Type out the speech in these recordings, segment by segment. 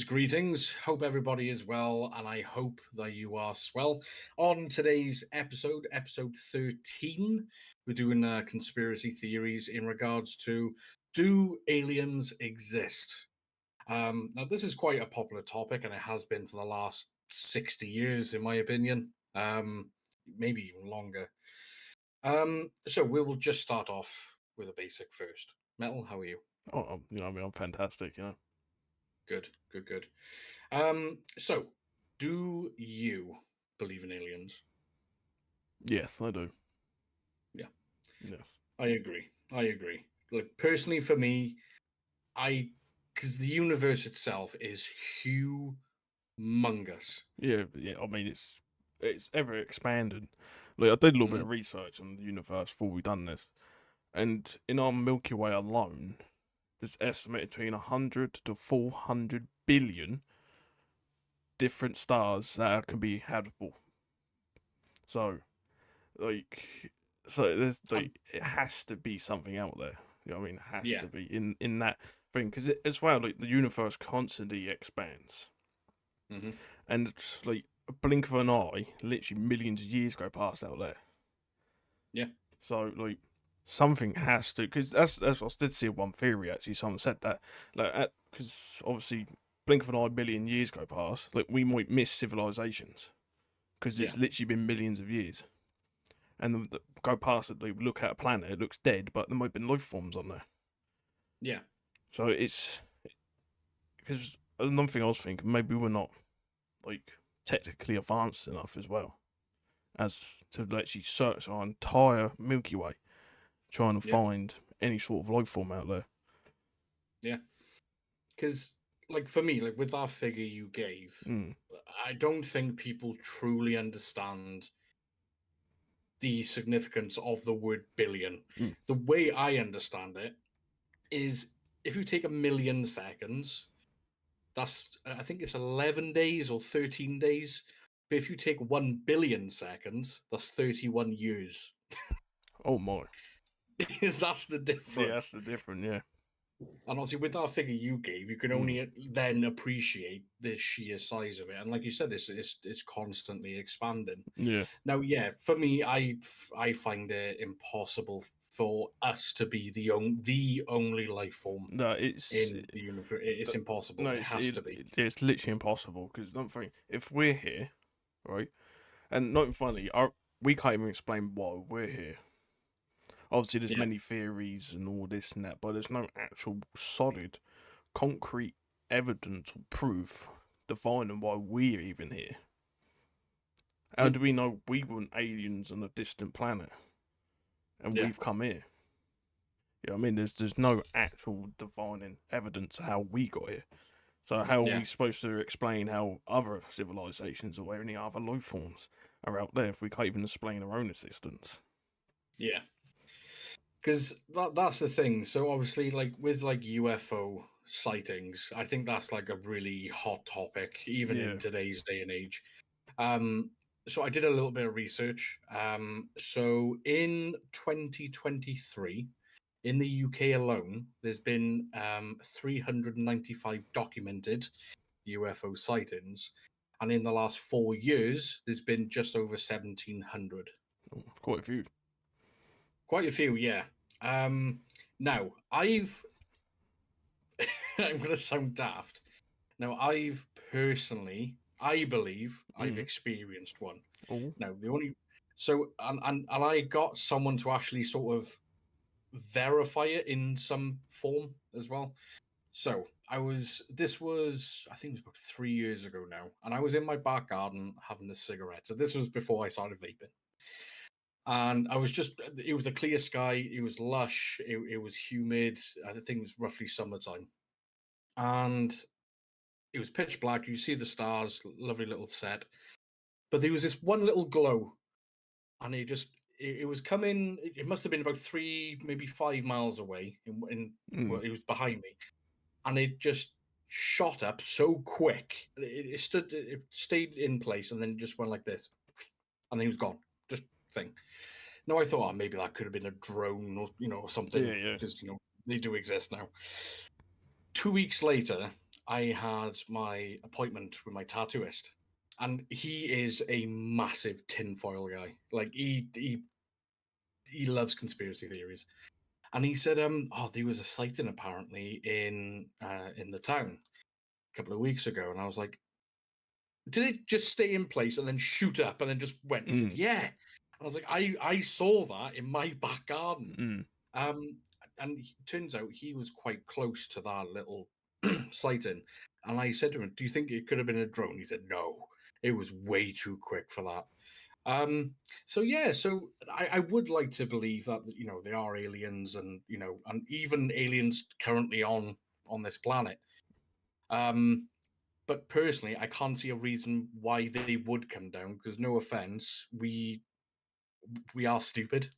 Greetings. Hope everybody is well, and I hope that you are as well. On today's episode 13, we're doing conspiracy theories in regards to do aliens exist? Now, this is quite a popular topic, and it has been for the last 60 years, in my opinion, maybe even longer. So we will just start off with a basic first. Metal, how are you? I'm fantastic. Good, good, good. So do you believe in aliens? Yes, I do. Yeah, Yes. I agree. I agree. Like personally, for me, I because the universe itself is humongous. Yeah, yeah. I mean, it's ever expanding. Like I did a little bit Mhm. of research on the universe before we done this, and in our Milky Way alone, there's estimated between 100 to 400 billion different stars that can be habitable. So, like, there's Um, it has to be something out there. You know what I mean? It has yeah, to be in that thing because as well, like the universe constantly expands. hmm And it's like a blink of an eye, literally millions of years go past out there. yeah, So like something has to, because that's what I did see one theory actually. Someone said that like because obviously blink of an eye, million years go past. Like we might miss civilizations because yeah, it's literally been millions of years. And go past it, they look at a planet, it looks dead, but there might have been life forms on there. yeah, So it's because another thing I was thinking, maybe we're not like technically advanced enough as well as to actually search our entire Milky Way, trying to yeah, find any sort of life form out there. yeah. Because like for me, like with that figure you gave, Mm. I don't think people truly understand the significance of the word billion. Mm. The way I understand it is if you take 1,000,000 seconds, that's I think it's 11 days or 13 days. But if you take 1 billion seconds, that's 31 years. Oh my. That's the Yeah, that's difference. the different. Yeah. And obviously, with that figure you gave, you can Mm. only then appreciate the sheer size of it. And like you said, it's constantly expanding. Yeah. Now, yeah, for me, I find it impossible for us to be the only life form No, it's in the universe. It's no, impossible. It has to be. it's literally impossible because don't think if we're here, right, and not funny, we can't even explain why we're here. Obviously, there's Yeah. many theories and all this and that, but there's no actual solid, concrete evidence or proof defining why we're even here. How Hmm. do we know we weren't aliens on a distant planet and Yeah. we've come here? You know what I mean? There's no actual defining evidence of how we got here. So how are Yeah. we supposed to explain how other civilizations or any other life forms are out there if we can't even explain our own existence? Yeah. Because that's the thing. So obviously, like with like UFO sightings, I think that's like a really hot topic, even in Yeah. today's day and age. Um, so I did a little bit of research. So in 2023, in the UK alone, there's been 395 documented UFO sightings, and in the last 4 years, there's been just over 1,700. Oh, quite a few. Quite a few, yeah. Now I'm going to sound daft. Now I've personally, I believe I've Mm. experienced one. Oh. Now the only so and I got someone to actually sort of verify it in some form as well. So this was I think it was about 3 years ago now, and I was in my back garden having a cigarette. So this was before I started vaping. And I was just, it was a clear sky, it was lush, it was humid. I think it was roughly summertime. And it was pitch black. You see the stars, lovely little set. But there was this one little glow, and it was coming. It must have been about 3, maybe 5 miles away. Mm. Well, it was behind me, and it just shot up so quick. It stayed in place, and then it just went like this, and then he was gone. Just thing. No, I thought, oh, maybe that could have been a drone or or Yeah, something yeah. because they do exist now. 2 weeks later, I had my appointment with my tattooist, and he is a massive tinfoil guy. Like he loves conspiracy theories, and he said, oh, there was a sighting apparently in the town a couple of weeks ago, and I was like, did it just stay in place and then shoot up and then just went? He said, Mm, yeah. I was like, I saw that in my back garden. mm. Um, and turns out he was quite close to that little sighting. And I said to him, do you think it could have been a drone? He said, no, it was way too quick for that. So yeah, so I would like to believe that, you know, there are aliens, and you know, and even aliens currently on this planet. Um, but personally, I can't see a reason why they would come down, because no offense, we are stupid.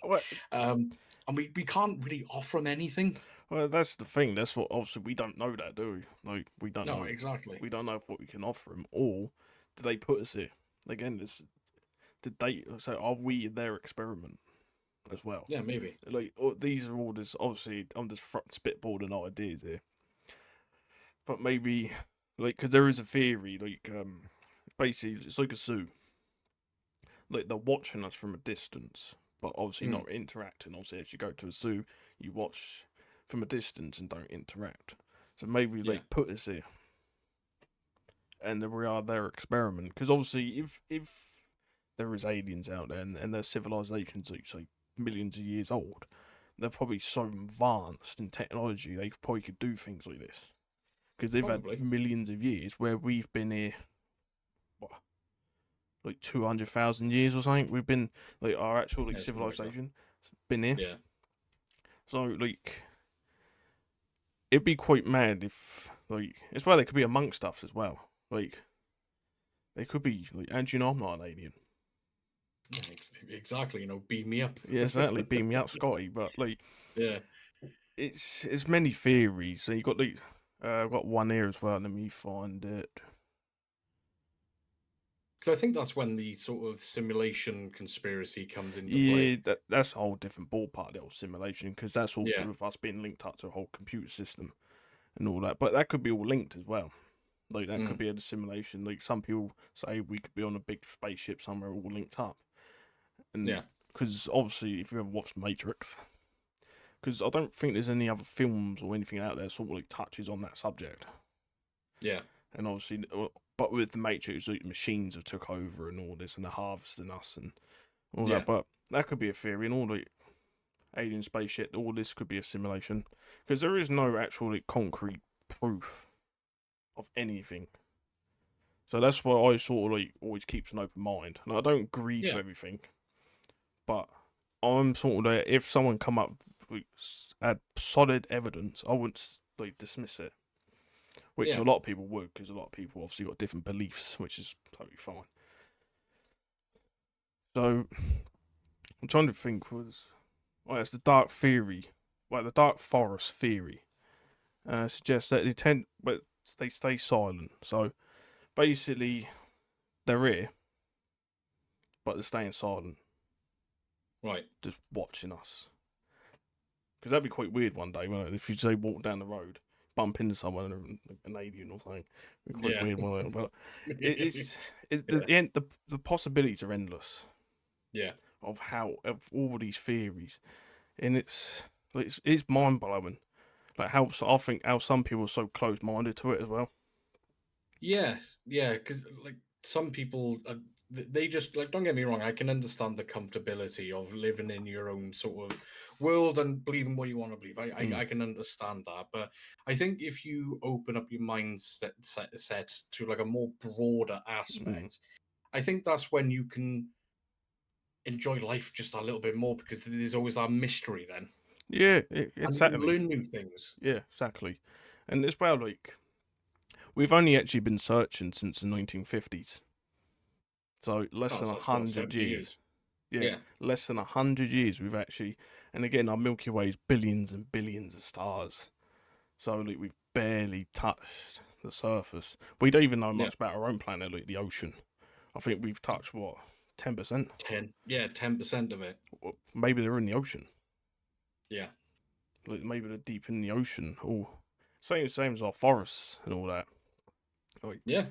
Well, um, and we can't really offer them anything. well, that's the thing. That's what obviously we don't know that, do we? Like we don't No, know. exactly. We don't know what we can offer them, or do they put us here? Again, this did they? So are we their experiment as well? Yeah, maybe. Like these are all just obviously I'm just spitballing ideas here, but maybe like because there is a theory like basically it's like a zoo. Like they're watching us from a distance, but obviously Mm, not interacting. Obviously, as you go to a zoo, you watch from a distance and don't interact. So maybe they yeah, put us here, and then we are their experiment. Because obviously, if there is aliens out there and their civilizations, like say millions of years old, they're probably so advanced in technology they probably could do things like this. Because they've had probably. millions of years where we've been here, what, like 200,000 years or something. We've been like our actual like Yeah, something like that. civilization been here. Yeah, So like it'd be quite mad if like it's where they could be amongst us as well. Like they could be like, and you know I'm not an alien. yeah, exactly. You know, beam me up. Yeah, certainly beam me up, Scotty. But like Yeah, it's many theories. So you got like I've got one here as well. Let me find it. because I think that's when the sort of simulation conspiracy comes into Yeah, play. that's a whole different ballpark, the whole simulation, because that's all to Yeah. do with us being linked up to a whole computer system and all that. But that could be all linked as well. Like that could Mm, be a simulation. Like some people say we could be on a big spaceship somewhere all linked up. And yeah. because obviously, if you ever watched Matrix, because I don't think there's any other films or anything out there sort of like touches on that subject. Yeah. And obviously, but with the Matrix, like, machines have took over and all this, and they're harvesting us and all Yeah. that. But that could be a theory, and all the alien spaceship, all this could be a simulation, because there is no actual like, concrete proof of anything. So that's why I sort of like always keeps an open mind. And I don't agree to Yeah. everything, but I'm sort of there. If someone come up with had solid evidence, I wouldn't like dismiss it. Which Yeah. a lot of people would, because a lot of people obviously got different beliefs, which is totally fine. So I'm trying to think was well, it's the dark theory, well, the dark forest theory suggests that they tend, but they stay silent. So basically, they're here, but they're staying silent, Right. just watching us. Because that'd be quite weird one day, wouldn't it? If you say walk down the road, bump into someone, an alien or something, it'd be quite Yeah. weird, wouldn't it? But it's Yeah. the possibilities are endless Yeah. of how of all these theories, and it's mind blowing. Like how I think how some people are so close minded to it as well. Yeah. Yeah. Because like some people, they just like. Don't get me wrong. I can understand the comfortability of living in your own sort of world and believing what you want to believe. Mm, I can understand that, but I think if you open up your mindset set to like a more broader mm. aspect, I think that's when you can enjoy life just a little bit more, because there's always that mystery then, Yeah, and you can exactly. learn new things. Yeah, exactly. And as well, like we've only actually been searching since the 1950s, so less Oh, than so a that's what, hundred 70 years. years? Yeah, Yeah. less than 100 years we've actually, and again our Milky Way is billions and billions of stars. So like we've barely touched the surface. We don't even know Yeah. much about our own planet, like the ocean. I think we've touched what 10%. 10. Yeah, 10% of it. Maybe they're in the ocean. Yeah. Like maybe they're deep in the ocean. Oh, same as our forests and all that. Like Yeah.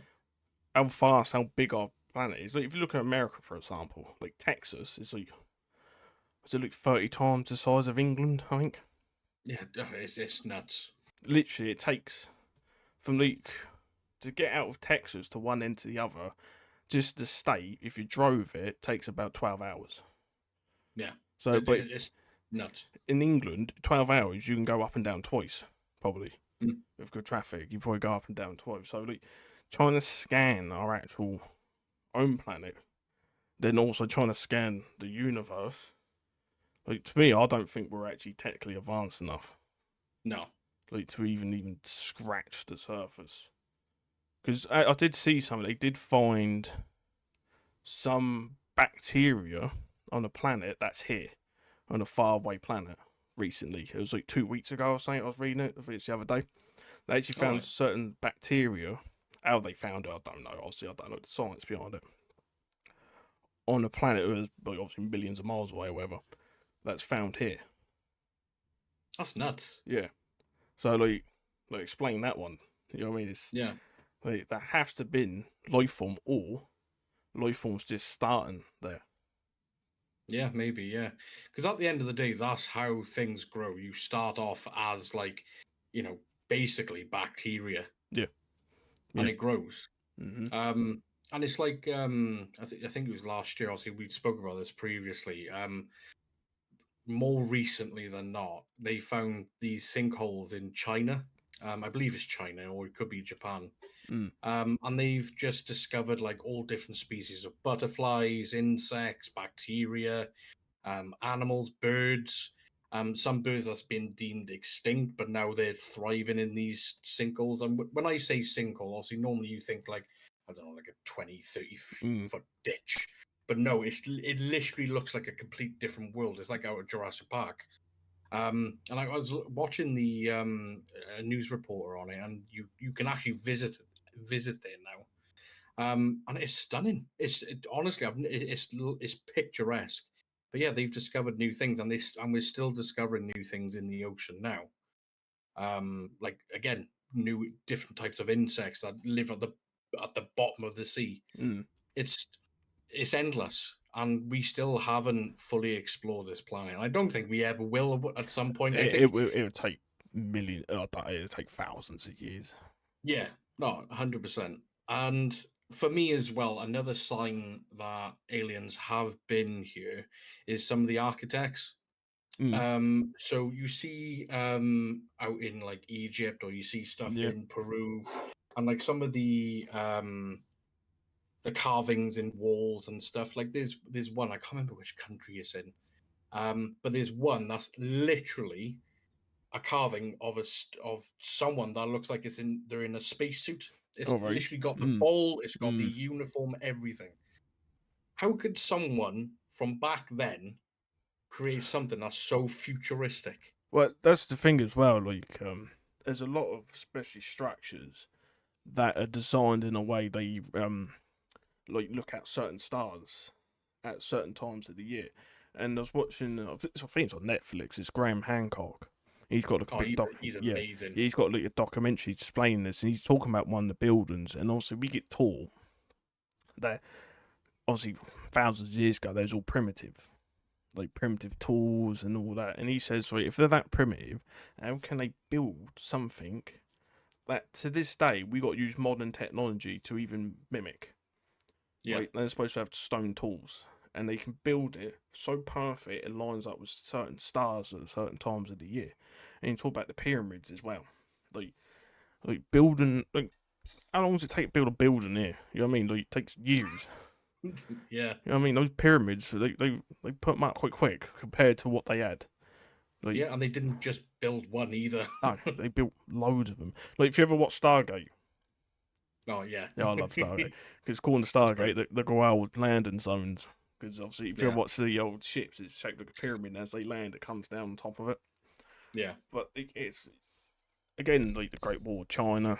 how fast, how big our planet is. Like if you look at America, for example, like Texas is like, is it like 30 times the size of England? I think. Yeah. It's nuts. Literally, it takes from like to get out of Texas to one end to the other, just the state. If you drove it, takes about 12 hours. Yeah. So, but It's nuts. in England, 12 hours you can go up and down twice, probably. Mm. With good traffic, you probably go up and down twice. So, like trying to scan our actual own planet, then also trying to scan the universe. Like to me, I don't think we're actually technically advanced enough, No. like to even scratch the surface. Because I did see something. They did find some bacteria on a planet that's here, on a faraway planet recently. It was like 2 weeks ago or something. I was reading it. I think it's the other day. They actually found Alright. certain bacteria. How they found it, I don't know. Obviously, I don't know the science behind it. On a planet that was like, obviously millions of miles away or whatever, that's found here. That's nuts. Yeah. So like explain that one. You know what I mean? It's Yeah. like that has to been life form, or life form's just starting there. Yeah, maybe, yeah. Because at the end of the day, that's how things grow. You start off as like, basically bacteria, Yeah. and Yeah. it grows. Mm-hmm. And it's like I think it was last year. Obviously, we spoke about this previously. More recently than not, they found these sinkholes in China. I believe it's China, or it could be Japan. Mm. And they've just discovered like all different species of butterflies, insects, bacteria, animals, birds. Some birds that's been deemed extinct, but now they're thriving in these sinkholes. And when I say sinkhole, obviously normally you think like, I don't know, like a 20, 30 Mm. foot ditch. But no, it literally looks like a complete different world. It's like out of Jurassic Park. And I was watching the news reporter on it, and you can actually visit there now. And it's stunning. Honestly, it's picturesque. But yeah, they've discovered new things, and we're still discovering new things in the ocean now. Like again, new different types of insects that live at the bottom of the sea. Mm. It's it's endless, and we still haven't fully explored this planet. I don't think we ever will at some point. I think It would take millions. It would take thousands of years. yeah, no, 100%. And for me as well, another sign that aliens have been here is some of the architects. Mm. So you see out in like Egypt, or you see stuff Yeah. in Peru, and like some of the carvings in walls and stuff. Like there's one, I can't remember which country it's in. But there's one that's literally a carving of of someone that looks like they're in a spacesuit. It's All right. literally got the Mm. bowl, it's got the Mm. uniform, everything. How could someone from back then create something that's so futuristic? Well, that's the thing as well. Like, there's a lot of especially structures that are designed in a way they like look at certain stars at certain times of the year. And I was watching, I think it's on Netflix. It's Graham Hancock. He's got like a Oh, big he's yeah, amazing. he's got like a documentary explaining this, and he's talking about one of the buildings. And also, we get taught that obviously thousands of years ago, those all primitive, like primitive tools and all that. And he says, right, if they're that primitive, how can they build something that to this day we got to use modern technology to even mimic? Yeah. Right, they're supposed to have stone tools, and they can build it so perfect it lines up with certain stars at certain times of the year. And you talk about the pyramids as well, like building. Like, how long does it take to build a building here? You know what I mean? Like, it takes years. Yeah. You know what I mean? Those pyramids, they put them out quite quick compared to what they had. Like, Yeah, and they didn't just build one either. no, they built loads of them. Like, if you ever watch Stargate, Oh yeah. yeah, I love Stargate because it's called the That's great. Stargate. The Goa'uld landing zones. Because obviously, if you Yeah. ever watch the old ships, it's shaped like a pyramid. And as they land, it comes down on top of it. Yeah. But it's again like the Great Wall of China,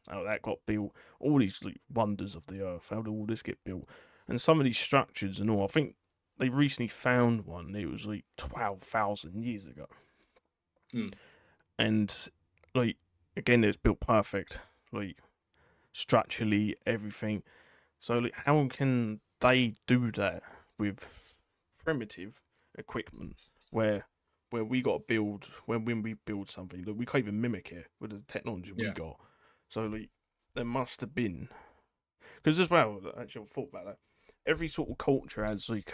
how that got built. All these like wonders of the earth. How did all this get built? And some of these structures and all. I think they recently found one. It was like 12,000 years ago. Hmm. And like again, it's built perfect, like structurally, everything. So, like, how can they do that with primitive equipment where we got to build when we build something that we can't even mimic it with the technology we Yeah, got? So, like, there must have been because as well. Actually, I thought about that. Every sort of culture has like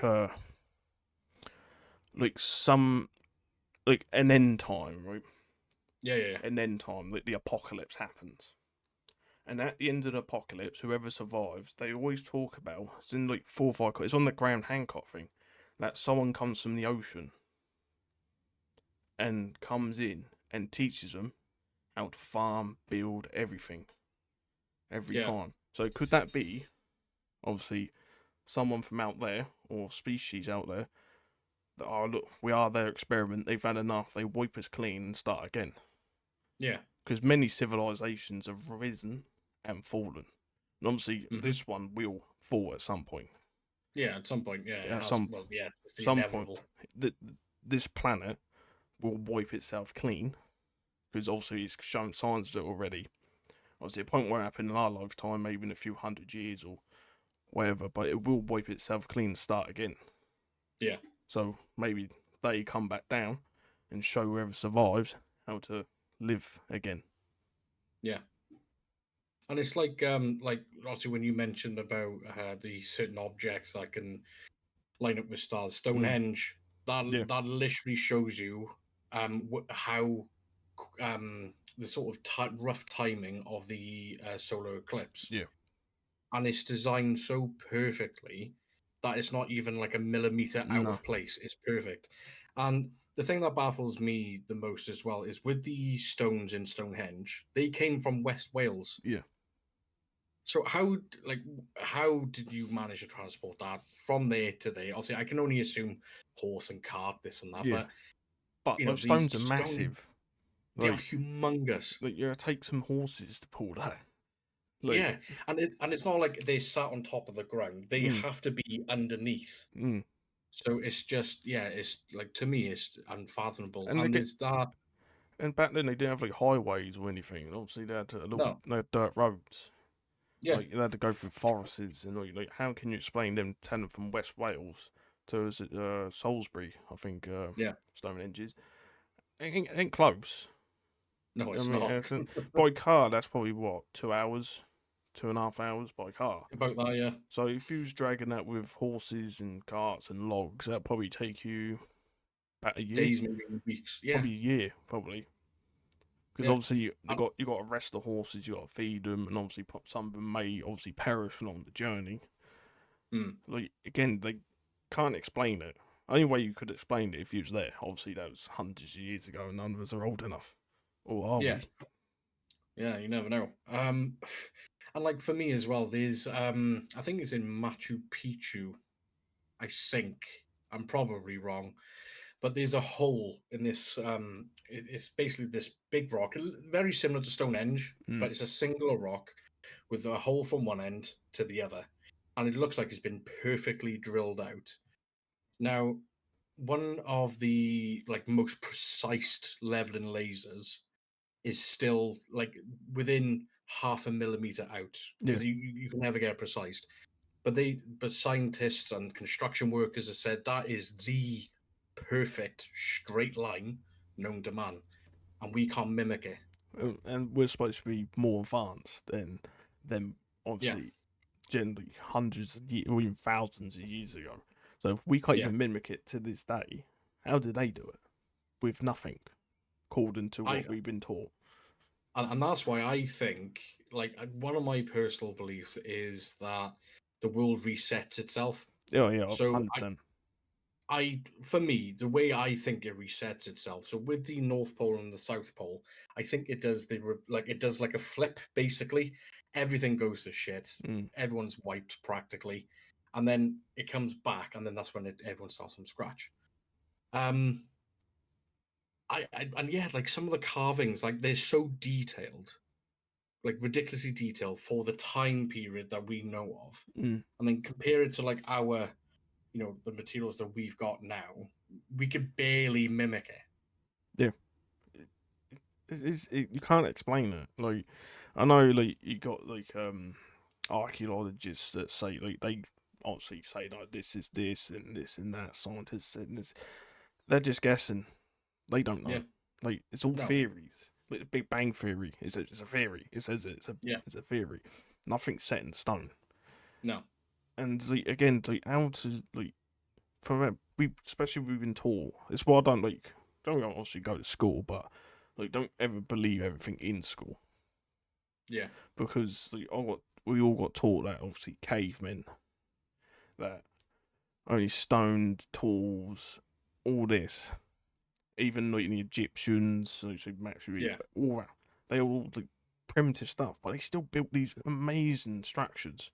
some like an end time, right? yeah, yeah, An end time, like the apocalypse happens. And at the end of the apocalypse, whoever survives, they always talk about it's in like 4 or 5. It's on the Graham Hancock thing that someone comes from the ocean and comes in and teaches them how to farm, build everything every yeah, time. So could that be obviously someone from out there or species out there that are look, we are their experiment. They've had enough. They wipe us clean and start again. yeah. Because many civilizations have risen and fallen. And obviously, Hmm. this one will fall at some point. Yeah, at some point, yeah, it At has. Well, yeah, it's the some point, inevitable. th- this planet will wipe itself clean because obviously it's shown signs of it already. Obviously, a point won't happen in our lifetime, maybe in a few hundred years or whatever, but it will wipe itself clean and start again. Yeah, So maybe they come back down and show whoever survives how to live again. yeah. And it's like obviously when you mentioned about the certain objects that can line up with stars, Mm. Stonehenge, Yeah, that literally shows you how the sort of rough timing of the solar eclipse, yeah, and it's designed so perfectly that it's not even like a millimeter out no, of place. It's perfect. And the thing that baffles me the most as well is with the stones in Stonehenge, they came from West Wales. yeah. So how did you manage to transport that from there to there? Obviously, I can only assume horse and cart, this and that, Yeah, but but you know those these stones are stone, massive. they are Like, humongous. yeah, take some horses to pull that. Like, Yeah, and it's not like they sat on top of the ground. They mm, have to be underneath. mm. So it's just yeah, it's like to me it's unfathomable. And they And get there's that and back then they didn't have like highways or anything. And obviously they had a little no, they had dirt roads. yeah, Like you had to go through forests and like how can you explain them telling from West Wales to Salisbury? I think yeah, Stonehenge is ain't close. no, I it's mean, not by car that's probably what 2 hours, 2.5 hours by car. about that. Yeah, So if you was dragging that with horses and carts and logs, that'd probably take you about a year, days, maybe weeks. Yeah, probably a year, probably. Because yeah, obviously and, you got to rest the horses, you got to feed them, and obviously some of them may obviously perish along the journey. mm, Like again, they can't explain it. Only way you could explain it if you was there. Obviously, that was hundreds of years ago, and none of us are old enough, or are yeah, we? yeah. You never know. And like for me as well, there's I think it's in Machu Picchu. I think I'm probably wrong, but there's a hole in this. It's basically this big rock, very similar to Stonehenge, Mm, but it's a singular rock with a hole from one end to the other, and it looks like it's been perfectly drilled out. Now, one of the like most precise leveling lasers is still like within half a millimeter out yeah, because you can never get it precise. But scientists and construction workers have said that is the perfect straight line known to man, and we can't mimic it. and we're supposed to be more advanced than them. Yeah, Obviously, generally hundreds of years or even thousands of years ago. So if we can't yeah, even mimic it to this day, how did they do it with nothing, according to I what we've been taught? and that's why I think like one of my personal beliefs is that the world resets itself. Yeah, yeah, So 100%. for me, the way I think it resets itself. So with the North Pole and the South Pole, I think it does it does like a flip basically. Everything goes to shit. Mm, Everyone's wiped practically, and then it comes back, and then that's when everyone starts from scratch. Um, and yeah, like some of the carvings, like they're so detailed, like ridiculously detailed for the time period that we know of, mm, and then compare it to like our the materials that we've got now, we could barely mimic it. yeah. you can't explain it. Like, I know, like you got like archaeologists that say like they obviously say like this is this and that. Scientists said this. They're just guessing. They don't know. Yeah. Like it's all No. theories. Like the Big Bang Theory it's a theory. It says Yeah. it's a theory. Nothing's set in stone. No. And like again, like how to like from we especially we've been taught. It's why I don't like don't obviously go to school, but like don't ever believe everything in school Yeah. because like we all got taught that obviously cavemen that only stoned tools, all this. Even like the Egyptians, like so Yeah. all that, they all like primitive stuff, but they still built these amazing structures.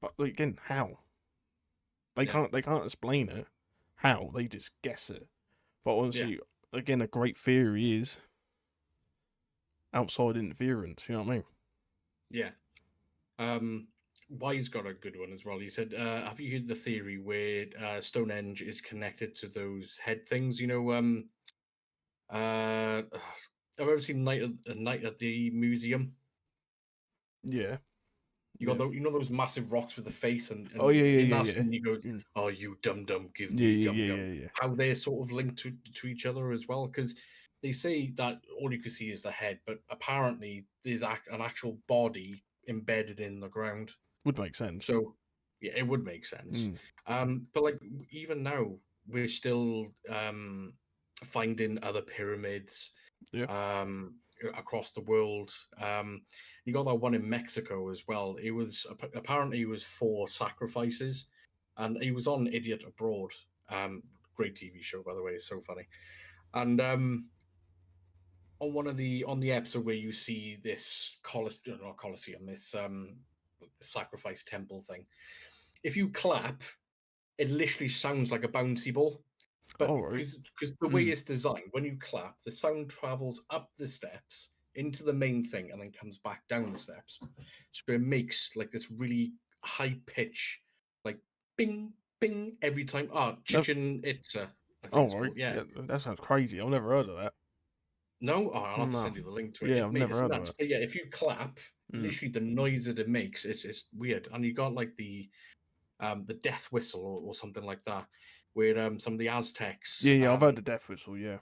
But like, again, how? Yeah. They can't explain it. How? They just guess it. But Yeah. honestly, again, a great theory is outside interference. You know what I mean? Yeah. Wise got a good one as well. He said, "Have you heard the theory where Stonehenge is connected to those head things? Have you ever seen Night at the Museum? Yeah, You got yeah. those massive rocks with the face, and Oh and yeah, in yeah, that yeah, yeah. scene he goes, Mm. "Oh, you dum dum, give Yeah, me yeah, gum yeah, gum." yeah, yeah. How they're sort of linked to each other as well, because they say that all you can see is the head, but apparently there's an actual body embedded in the ground. Would make sense. So yeah, it would make sense. Mm. But like even now, we're still finding other pyramids Yeah. um, across the world. You got that one in Mexico as well. It was apparently it was for sacrifices, and he was on Idiot Abroad. Great TV show, by the way. It's so funny. And on the episode where you see this not Colosseum, this sacrifice temple thing. If you clap, it literally sounds like a bouncy ball. But All right. because the way Mm. it's designed, when you clap, the sound travels up the steps into the main thing and then comes back down the steps. So it makes like this really high pitch, like bing bing every time. Ah, Nev- Chichen Itza, I think All it's right. called. Yeah. Yeah, that sounds crazy. I've never heard of that. No, oh, I'll have to No. send you the link to it. Yeah, I've never It's heard of nuts. it. But yeah, if you clap, Mm. literally the noise that it makes, it's weird. And you got like the death whistle or something like that, where some of the Aztecs, Yeah, yeah, I've heard the death whistle. Yeah.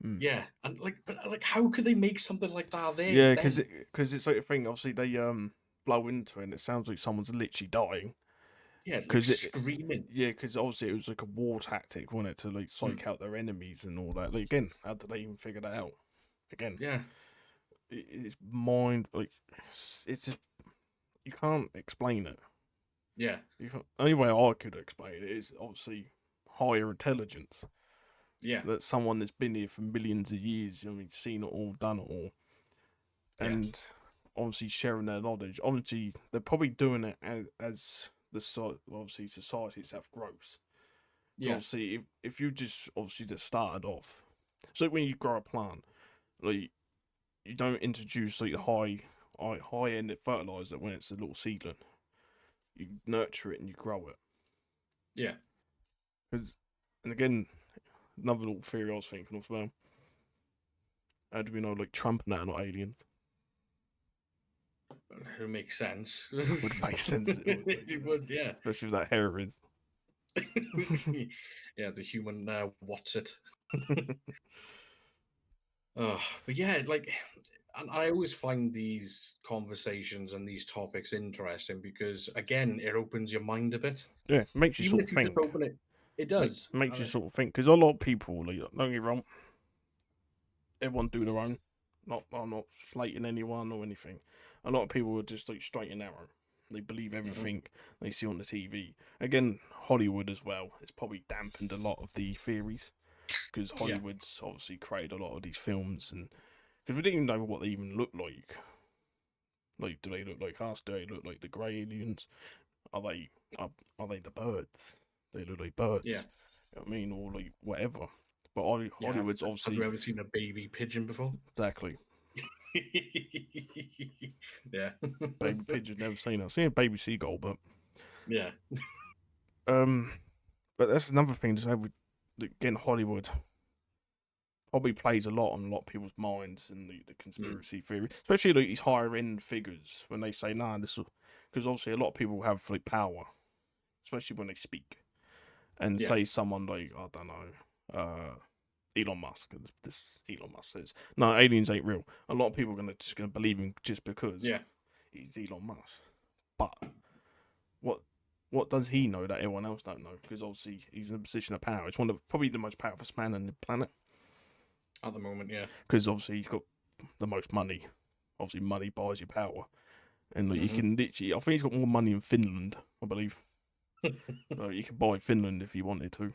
Mm. yeah, and but like, how could they make something like that there Yeah, then? because it's like a thing. Obviously, they blow into it, and it sounds like someone's literally dying. Yeah, like Because screaming. yeah, because obviously it was like a war tactic, wasn't it, to like Hmm. psych out their enemies and all that. Like again, how did they even figure that out? Again, Yeah, it's mind like it's just you can't explain it. yeah, Only way I could explain it is obviously higher intelligence. yeah, That someone that's been here for millions of years, you know, seen it all, done it all, yeah, and obviously sharing their knowledge. Obviously, they're probably doing it as obviously society itself grows. yeah, Obviously, if you just obviously just started off, so when you grow a plant, like you don't introduce like high end fertilizer when it's a little seedling. You nurture it and you grow it. yeah. Because, and again, another little theory I was thinking of, well, how do we know like Trump and that are not aliens? It makes sense. Would make sense. It would, It would, yeah. especially with that heroin. Yeah, the human what's it? Oh, but yeah, like, and I always find these conversations and these topics interesting because, again, it opens your mind a bit. Yeah, it makes you Even sort if of you just think. open it, it does. Makes you sort of think because a lot of people, like, don't get me wrong, everyone do their own. Not I'm not slating anyone or anything. A lot of people are just like straight and narrow. They believe Mhm. everything they see on the TV. Again, Hollywood as well. It's probably dampened a lot of the theories because Yeah, Hollywood's obviously created a lot of these films and because we didn't even know what they even look like. Like, do they look like us? Do they look like the grey aliens? Are they are they the birds? They look like birds. yeah, You know what I mean, or like whatever. But yeah. Hollywood's Have you obviously ever seen a baby pigeon before? exactly Yeah, baby pigeon. Never seen it. I've seen a baby seagull, yeah, um, but that's another thing to say with again Hollywood. probably plays a lot on a lot of people's minds and the conspiracy theory, especially like these higher end figures when they say, "Nah, this," because obviously a lot of people have like power, especially when they speak, and Yeah. say someone like I don't know, Elon Musk. This Elon Musk says, "No, aliens ain't real." A lot of people are just gonna believe him just because Yeah. he's Elon Musk. But what what does he know that everyone else don't know? Because obviously he's in a position of power. He's one of probably the most powerful man on the planet. At the moment, yeah. Because obviously he's got the most money. Obviously, money buys you power, and like, you can literally. I think he's got more money in Finland, I believe. So you could buy Finland if you wanted to.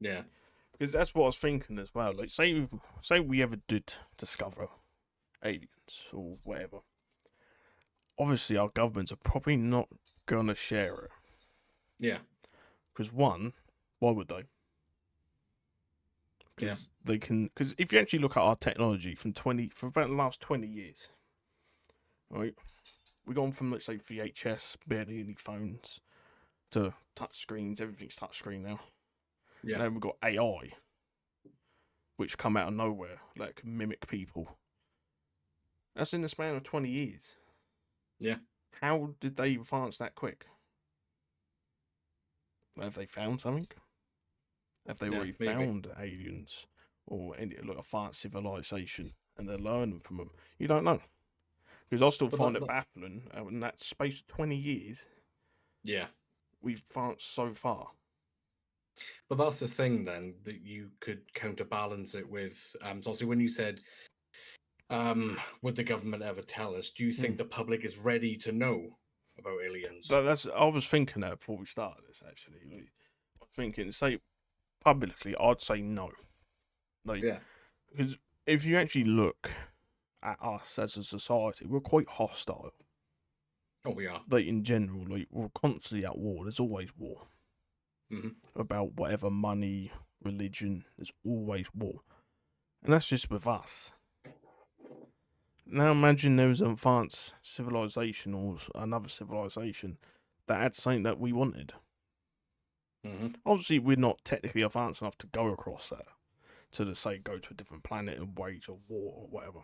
Yeah. Because that's what I was thinking as well. Like, say we ever did discover aliens or whatever. Obviously, our governments are probably not gonna share it. Yeah. Because one, why would they? Because they can. Because if you actually look at our technology for about the last 20 years, right, we've gone from, let's say, VHS, barely any phones, to touch screens. Everything's touch screen now. Yeah. And then we've got AI, which come out of nowhere, like mimic people. That's in the span of 20 years. Yeah. How did they advance that quick? Have they found something? Have they already found aliens or any like advanced civilization and they're learning from them? You don't know. Because I still find it baffling. In that space of 20 years, yeah, we've advanced so far. But that's the thing then that you could counterbalance it with. So obviously, when you said, would the government ever tell us? Do you think the public is ready to know about aliens? I was thinking that before we started this. Actually, I'm thinking, say publicly, I'd say no. Because if you actually look at us as a society, we're quite hostile. Oh, we are. Like in general, like we're constantly at war. There's always war. About whatever money, religion, there's always war. And that's just with us. Now imagine there was an advanced civilization or another civilization that had something that we wanted. Obviously, we're not technically advanced enough to go across there, to say go to a different planet and wage a war or whatever.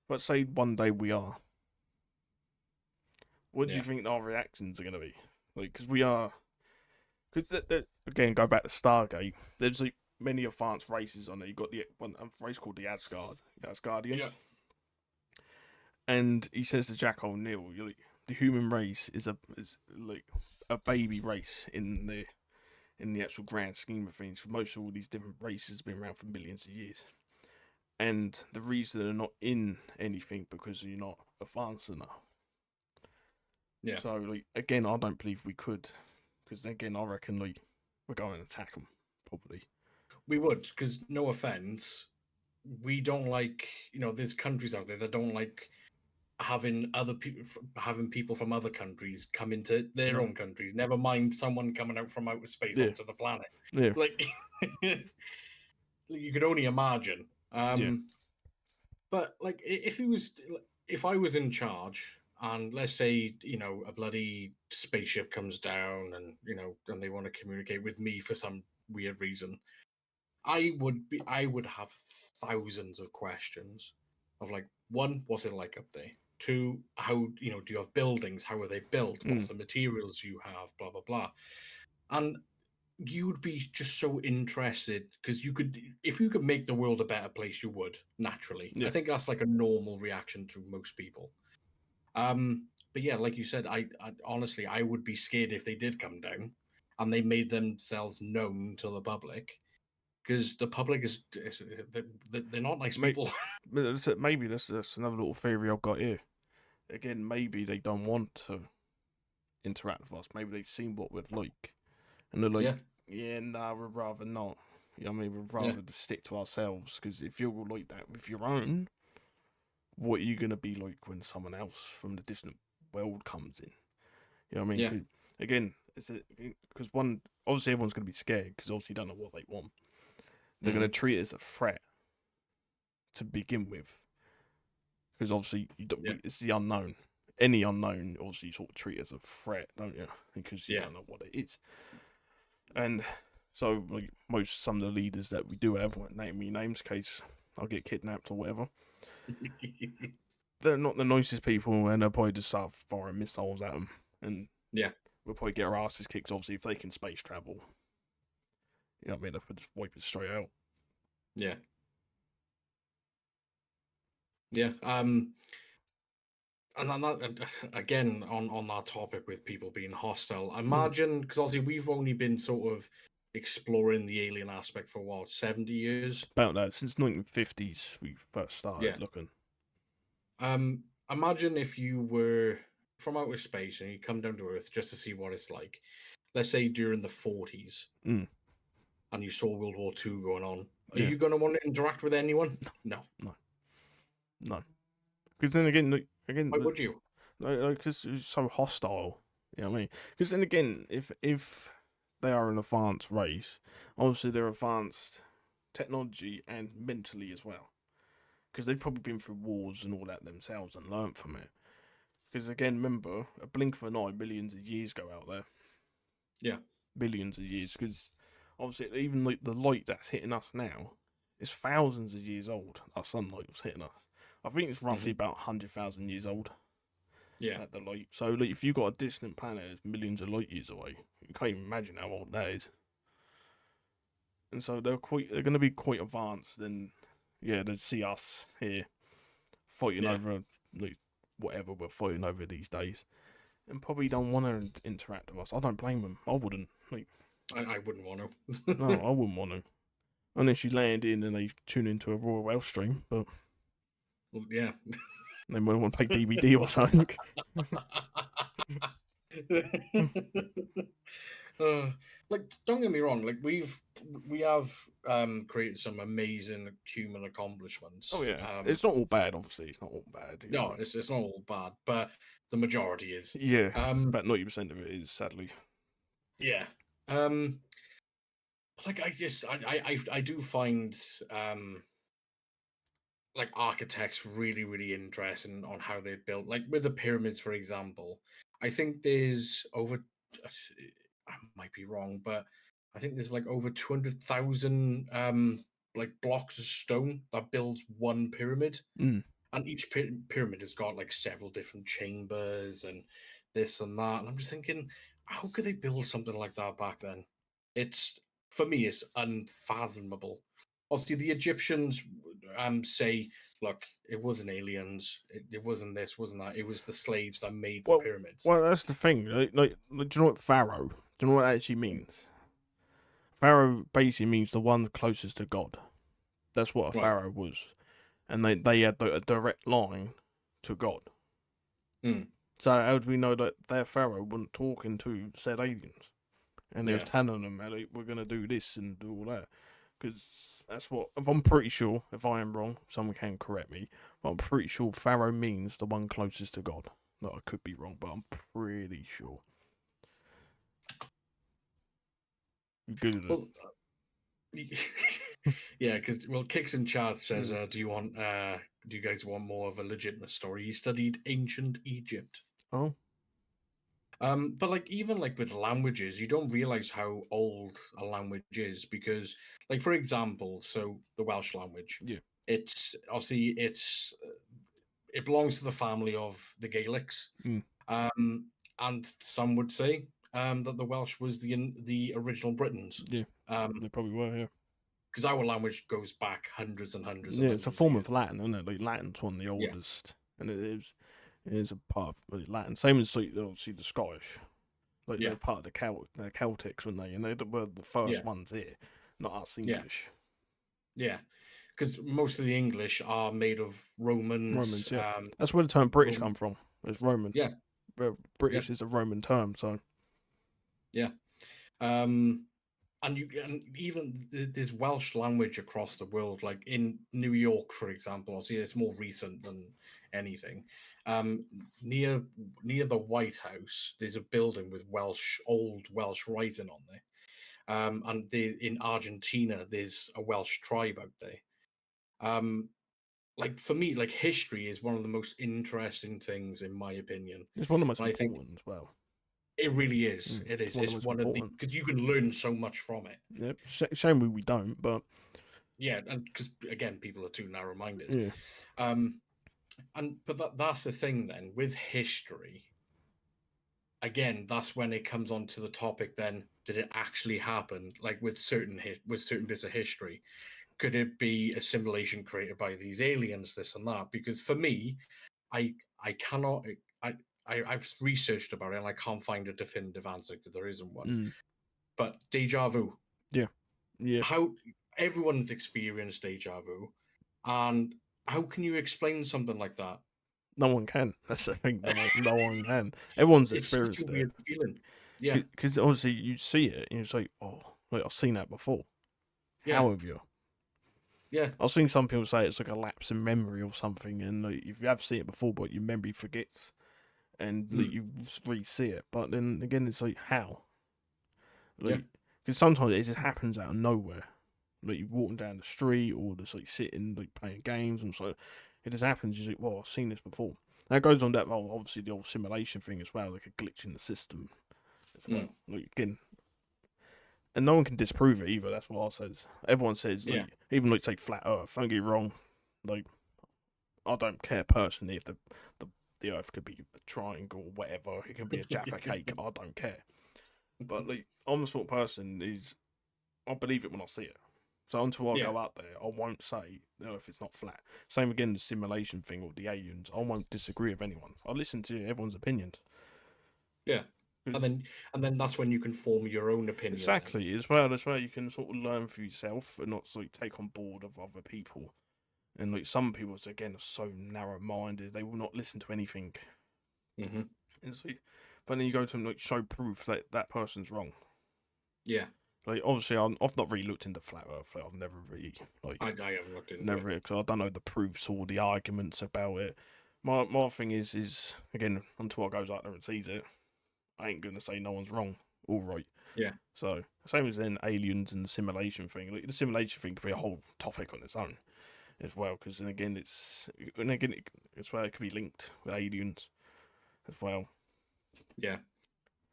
But say one day we are. What do you think our reactions are going to be? Like, because we are. Because again, go back to Stargate. There's like many advanced races on there. You've got the one race called the Asgardians. Yeah. And he says to Jack O'Neill, like, the human race is like a baby race in the actual grand scheme of things. Most of all these different races have been around for millions of years. And the reason they're not in anything because you're not advanced enough. Yeah. So like again, I don't believe we could. Because again, I reckon like we're going to attack them, probably. We would, because no offense, we don't like, there's countries out there that don't like having people from other countries come into their own countries. Never mind someone coming out from outer space onto the planet. Yeah. Like, you could only imagine. But like, if I was in charge, and let's say, a bloody spaceship comes down and, and they want to communicate with me for some weird reason, I would have thousands of questions of like, one, what's it like up there? Two, how, do you have buildings? How are they built? What's the materials you have? Blah, blah, blah. And you would be just so interested because if you could make the world a better place, you would naturally. I think that's like a normal reaction to most people. But yeah, like you said, I honestly, I would be scared if they did come down and they made themselves known to the public, because the public they're not nice people. Maybe that's another little theory I've got here. Again, maybe they don't want to interact with us. Maybe they've seen what we're like, and they're like, nah, we'd rather not. You know what I mean? We'd rather just stick to ourselves, because if you're like that with your own, what are you going to be like when someone else from the distant world comes in? You know what I mean? Again, because obviously everyone's going to be scared because obviously you don't know what they want. They're going to treat it as a threat to begin with, because obviously it's the unknown. Any unknown, obviously, you sort of treat it as a threat, don't you? Because you don't know what it is. And So like some of the leaders that we do have, won't name me names, in case I'll get kidnapped or whatever. They're not the nicest people, and they'll probably just start firing missiles at them, and Yeah, we'll probably get our asses kicked. Obviously, if they can space travel, you know what I mean, they'll just wipe it straight out. yeah, yeah. And then again on that topic with people being hostile, imagine because obviously we've only been sort of exploring the alien aspect for what 70 years. About that, since 1950s, we first Yeah. started looking. Imagine if you were from outer space and you come down to Earth just to see what it's like. Let's say during the 40s, Mm, and you saw World War II going on. Are yeah, you going to want to interact with anyone? No. no, no. Because then again, Why would you? because it's so hostile. You know what I mean? Because then again, if they are an advanced race, obviously they're advanced technology and mentally as well. Because they've probably been through wars and all that themselves and learnt from it. Because again, remember, a blink of an eye, millions of years go out there. Yeah. Billions of years. Because obviously, even like the light that's hitting us now is thousands of years old. Our sunlight was hitting us. I think it's roughly about 100,000 years old. Yeah. At the light. So like, if you've got a distant planet that's millions of light years away, you can't even imagine how old that is. And so they're going to be quite advanced. And yeah, they see us here fighting Yeah. over like whatever we're fighting over these days, and probably don't want to interact with us. I don't blame them. I wouldn't. Like, I wouldn't want no, to. I wouldn't want to. Unless you land in and they tune into a Royal Welsh stream, but Well, yeah. they might want to play DVD or something. uh, like, don't get me wrong. Like, we have created some amazing human accomplishments. Oh yeah, it's not all bad. Obviously, it's not all bad. You No, know. it's not all bad, but the majority is. Yeah, Um, about 90% of it is sadly. yeah. Like I do find like architects really really interesting on how they built, like with the pyramids for example. I think there's over, I might be wrong, but I think there's like over 200,000 like blocks of stone that builds one pyramid, Mm. and each pyramid has got like several different chambers and this and that, and I'm just thinking, how could they build something like that back then? It's, for me, it's unfathomable. Obviously the Egyptians say, look, it wasn't aliens, it wasn't this, wasn't that, it was the slaves that made the Well, pyramids. well, that's the thing. Do you know what Pharaoh? Do you know what that actually means? Pharaoh basically means the one closest to God. That's what a Right. pharaoh was, and they had a direct line to God. Mm. So how do we know that their pharaoh wasn't talking to said aliens, and they was Yeah. telling them, like, we're gonna do this and do all that? Because that's what, if I'm pretty sure. If I am wrong, someone can correct me. But I'm pretty sure pharaoh means the one closest to God. No, I could be wrong, but I'm pretty sure. You Google it. Well, yeah, because well, Kicks in chat says, Mm. do you guys want more of a legitimate story? He studied ancient Egypt. Oh, But like even like with languages, you don't realize how old a language is because, like for example, so the Welsh language, yeah. it's obviously it belongs to the family of the Gaelics, Mm. um, and some would say that the Welsh was the original Britons, Yeah. They probably were. Yeah. because our language goes back hundreds and hundreds and Yeah, it's a hundreds of form years. of Latin, isn't it? Like Latin's one of the Yeah, oldest, and it is a part of Latin. Same as like, obviously the Scottish, like yeah, they're part of the Celtics, weren't they? And they were the first yeah, ones here, not us yeah, English. yeah. Because most of the English are made of Romans. Romans, yeah. That's where the term British Roman, come from. It's Roman. yeah, yeah, British is a Roman term, so yeah. And even there's Welsh language across the world, like in New York, for example. Obviously, it's more recent than anything. Um, near the White House, there's a building with old Welsh writing on there. And in Argentina, there's a Welsh tribe out there. Um, like for me, like history is one of the most interesting things, in my opinion. it's one of the most And I think, important as well. It really is. Mm, It it's is. one of the It's most one of the important. because you can learn so much from it. Yep. Shame we don't, but Yeah, and because again, people are too narrow-minded. yeah, Um, and but that's the thing then with history. Again, that's when it comes on to the topic. Then, did it actually happen? Like with with certain bits of history, could it be a simulation created by these aliens? This and that. Because for me, I cannot. I've researched about it and I can't find a definitive answer because there isn't one. mm, But deja vu, yeah, yeah. how everyone's experienced deja vu, and how can you explain something like that? No one can. That's the thing. No one can. Everyone's It's such a experienced it weird feeling. Yeah, because obviously you see it and you're like, oh, wait, I've seen that before. yeah, How have you? yeah. I've seen some people say it's like a lapse in memory or something, and like, if you have seen it before, but your memory forgets, and like, Mm, you re-see it. But then again, it's like how, yeah, like, because sometimes it just happens out of nowhere. Like you're walking down the street or just like sitting like playing games and so it just happens. You're like, well, I've seen this before. That goes on that whole obviously the old simulation thing as well, like a glitch in the system as mm, well. Like again, and no one can disprove it either. That's what I says. Everyone says yeah. like even like say flat Earth. Don't get me wrong. Like I don't care personally if the the Earth could be a triangle or whatever. It can be a Jaffa cake. I don't care. But like I'm the sort of person is I believe it when I see it. So until I Yeah, go out there, I won't say no if it's not flat. Same again the simulation thing with the aliens. I won't disagree with anyone. I listen to everyone's opinions. yeah. And 'Cause then that's when you can form your own opinion. Then, exactly as well. That's where you can sort of learn for yourself and not like take on board of other people. And like some people again are so narrow minded, they will not listen to anything. hmm And so, but then you go to them like show proof that that person's wrong. yeah. Like obviously, I've not really looked into flat Earth. Like, I've never really like I haven't looked into it. never because I don't know the proofs or the arguments about it. My thing is again until I goes out there and sees it, I ain't gonna say no one's wrong, all right. Yeah, So same as in aliens and the simulation thing. Like the simulation thing could be a whole topic on its own as well. Because then again, it's where it could be linked with aliens as well. yeah.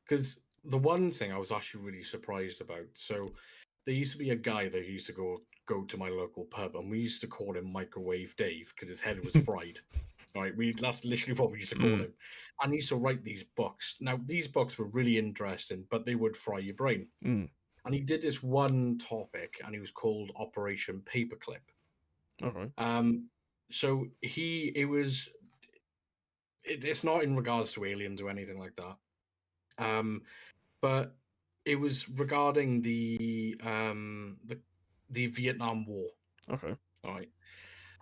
Because the one thing I was actually really surprised about. So there used to be a guy that used to go to my local pub, and we used to call him Microwave Dave because his head was fried. Right, we that's literally what we used to call Mm, him. And he used to write these books. Now these books were really interesting, but they would fry your brain. mm, And he did this one topic, and he was called Operation Paperclip. okay. Um, so it's not in regards to aliens or anything like that. But it was regarding the Vietnam War. Okay. All right.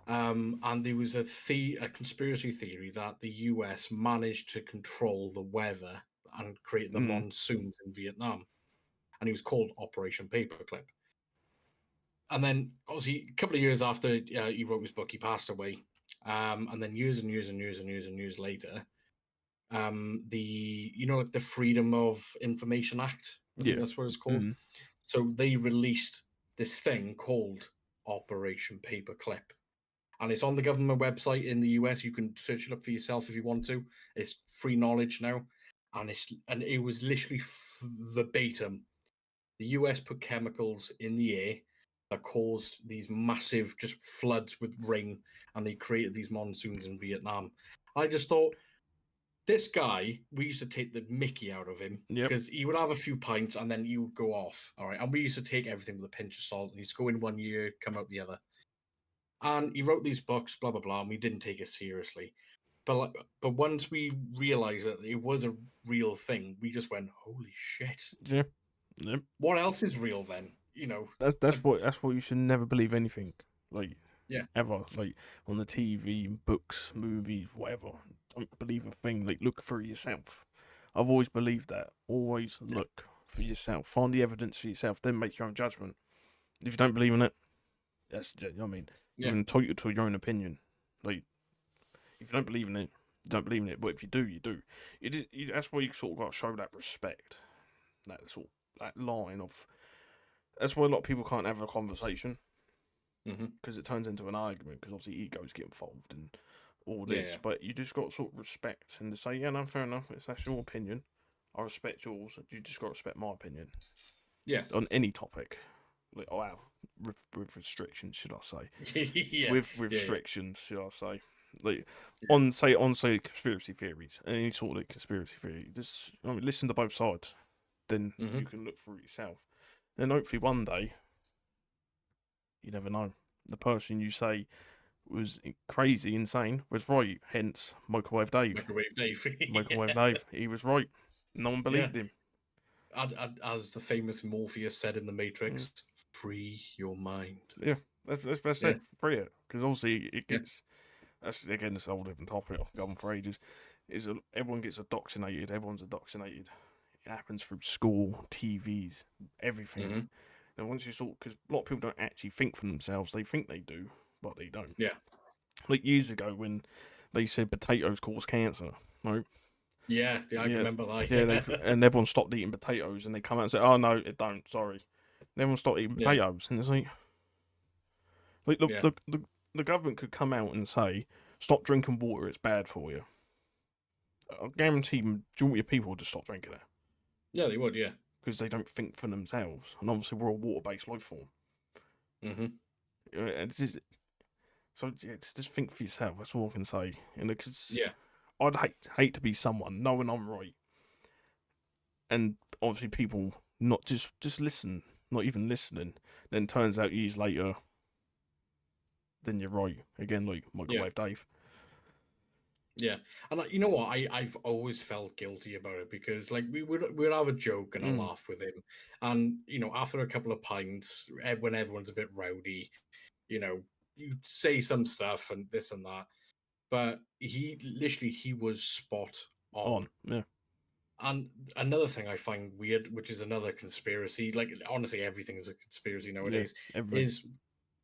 And there was a conspiracy theory that the US managed to control the weather and create the Mm, monsoons in Vietnam, and it was called Operation Paperclip. And then, obviously, a couple of years after he wrote his book, he passed away. And then years and years and years and years and years later, the like the Freedom of Information Act, I think yeah. that's what it's called. Mm, So they released this thing called Operation Paperclip, and it's on the government website in the US. You can search it up for yourself if you want to. It's free knowledge now, and it was literally verbatim. The US put chemicals in the air that caused these massive just floods with rain, and they created these monsoons in Vietnam. I just thought this guy, we used to take the mickey out of him yep. because he would have a few pints and then he would go off. All right. And we used to take everything with a pinch of salt. And he'd go in one year, come out the other. And he wrote these books, blah, blah, blah. And we didn't take it seriously. But once we realized that it was a real thing, we just went, holy shit. Yeah. Yep. What else is real then? You know, That's like, what you should never believe anything like yeah, ever like on the TV, books, movies, whatever. Don't believe a thing. Like look for yourself. I've always believed that. Always yeah, look for yourself. Find the evidence for yourself. Then make your own judgment. If you don't believe in it, that's I mean you're yeah, entitled to your own opinion. Like if you don't believe in it, you don't believe in it. But if you do, you do. That's why you sort of got to show that respect. That sort that line of. That's why a lot of people can't have a conversation hmm because it turns into an argument because obviously egos get involved and all yeah, this. yeah, But you just got to sort of respect and to say, yeah, no, fair enough. That's your opinion. I respect yours. You just got to respect my opinion Yeah. on any topic. Like, wow, with restrictions, should I say? Yeah. With Yeah. restrictions, should I say? Like Yeah. on say conspiracy theories, any sort of conspiracy theory. Just listen to both sides, then Hmm. you can look for it yourself. And hopefully one day, you never know, the person you say was crazy, insane, was right. Hence, Microwave Dave. Microwave Dave. Microwave Dave. He was right. No one Yeah. believed him. As the famous Morpheus said in The Mm. Matrix, free your mind. Yeah, that's Yeah. it. Free it, because obviously it Yeah. gets. That's again, it's a whole different topic. I've gone for ages. Everyone gets indoctrinated. Everyone's indoctrinated. It happens through school, TVs, everything. Hmm. And once you because a lot of people don't actually think for themselves. They think they do, but they don't. Yeah. Like years ago when they said potatoes cause cancer, right? Yeah. Yeah. I can remember that. Yeah, and everyone stopped eating potatoes, and they come out and say, "Oh no, it don't." Sorry, and everyone stopped eating Yeah. potatoes, and it's like look, Yeah. the government could come out and say, "Stop drinking water; it's bad for you." I guarantee majority of people would just stop drinking it Yeah, they would. Yeah. because they don't think for themselves, and obviously we're a water-based life form. Hmm. So just think for yourself. That's all I can say. Because Yeah. I'd hate to be someone knowing I'm right, and obviously people not just listen, not even listening. Then turns out years later, then you're right again, like Microwave Dave. Yeah, and you know what? I've always felt guilty about it because like we'd have a joke and a laugh with him, and after a couple of pints, when everyone's a bit rowdy, you say some stuff and this and that, but he was spot on. Yeah. And another thing I find weird, which is another conspiracy, like honestly, everything is a conspiracy nowadays, Everything. is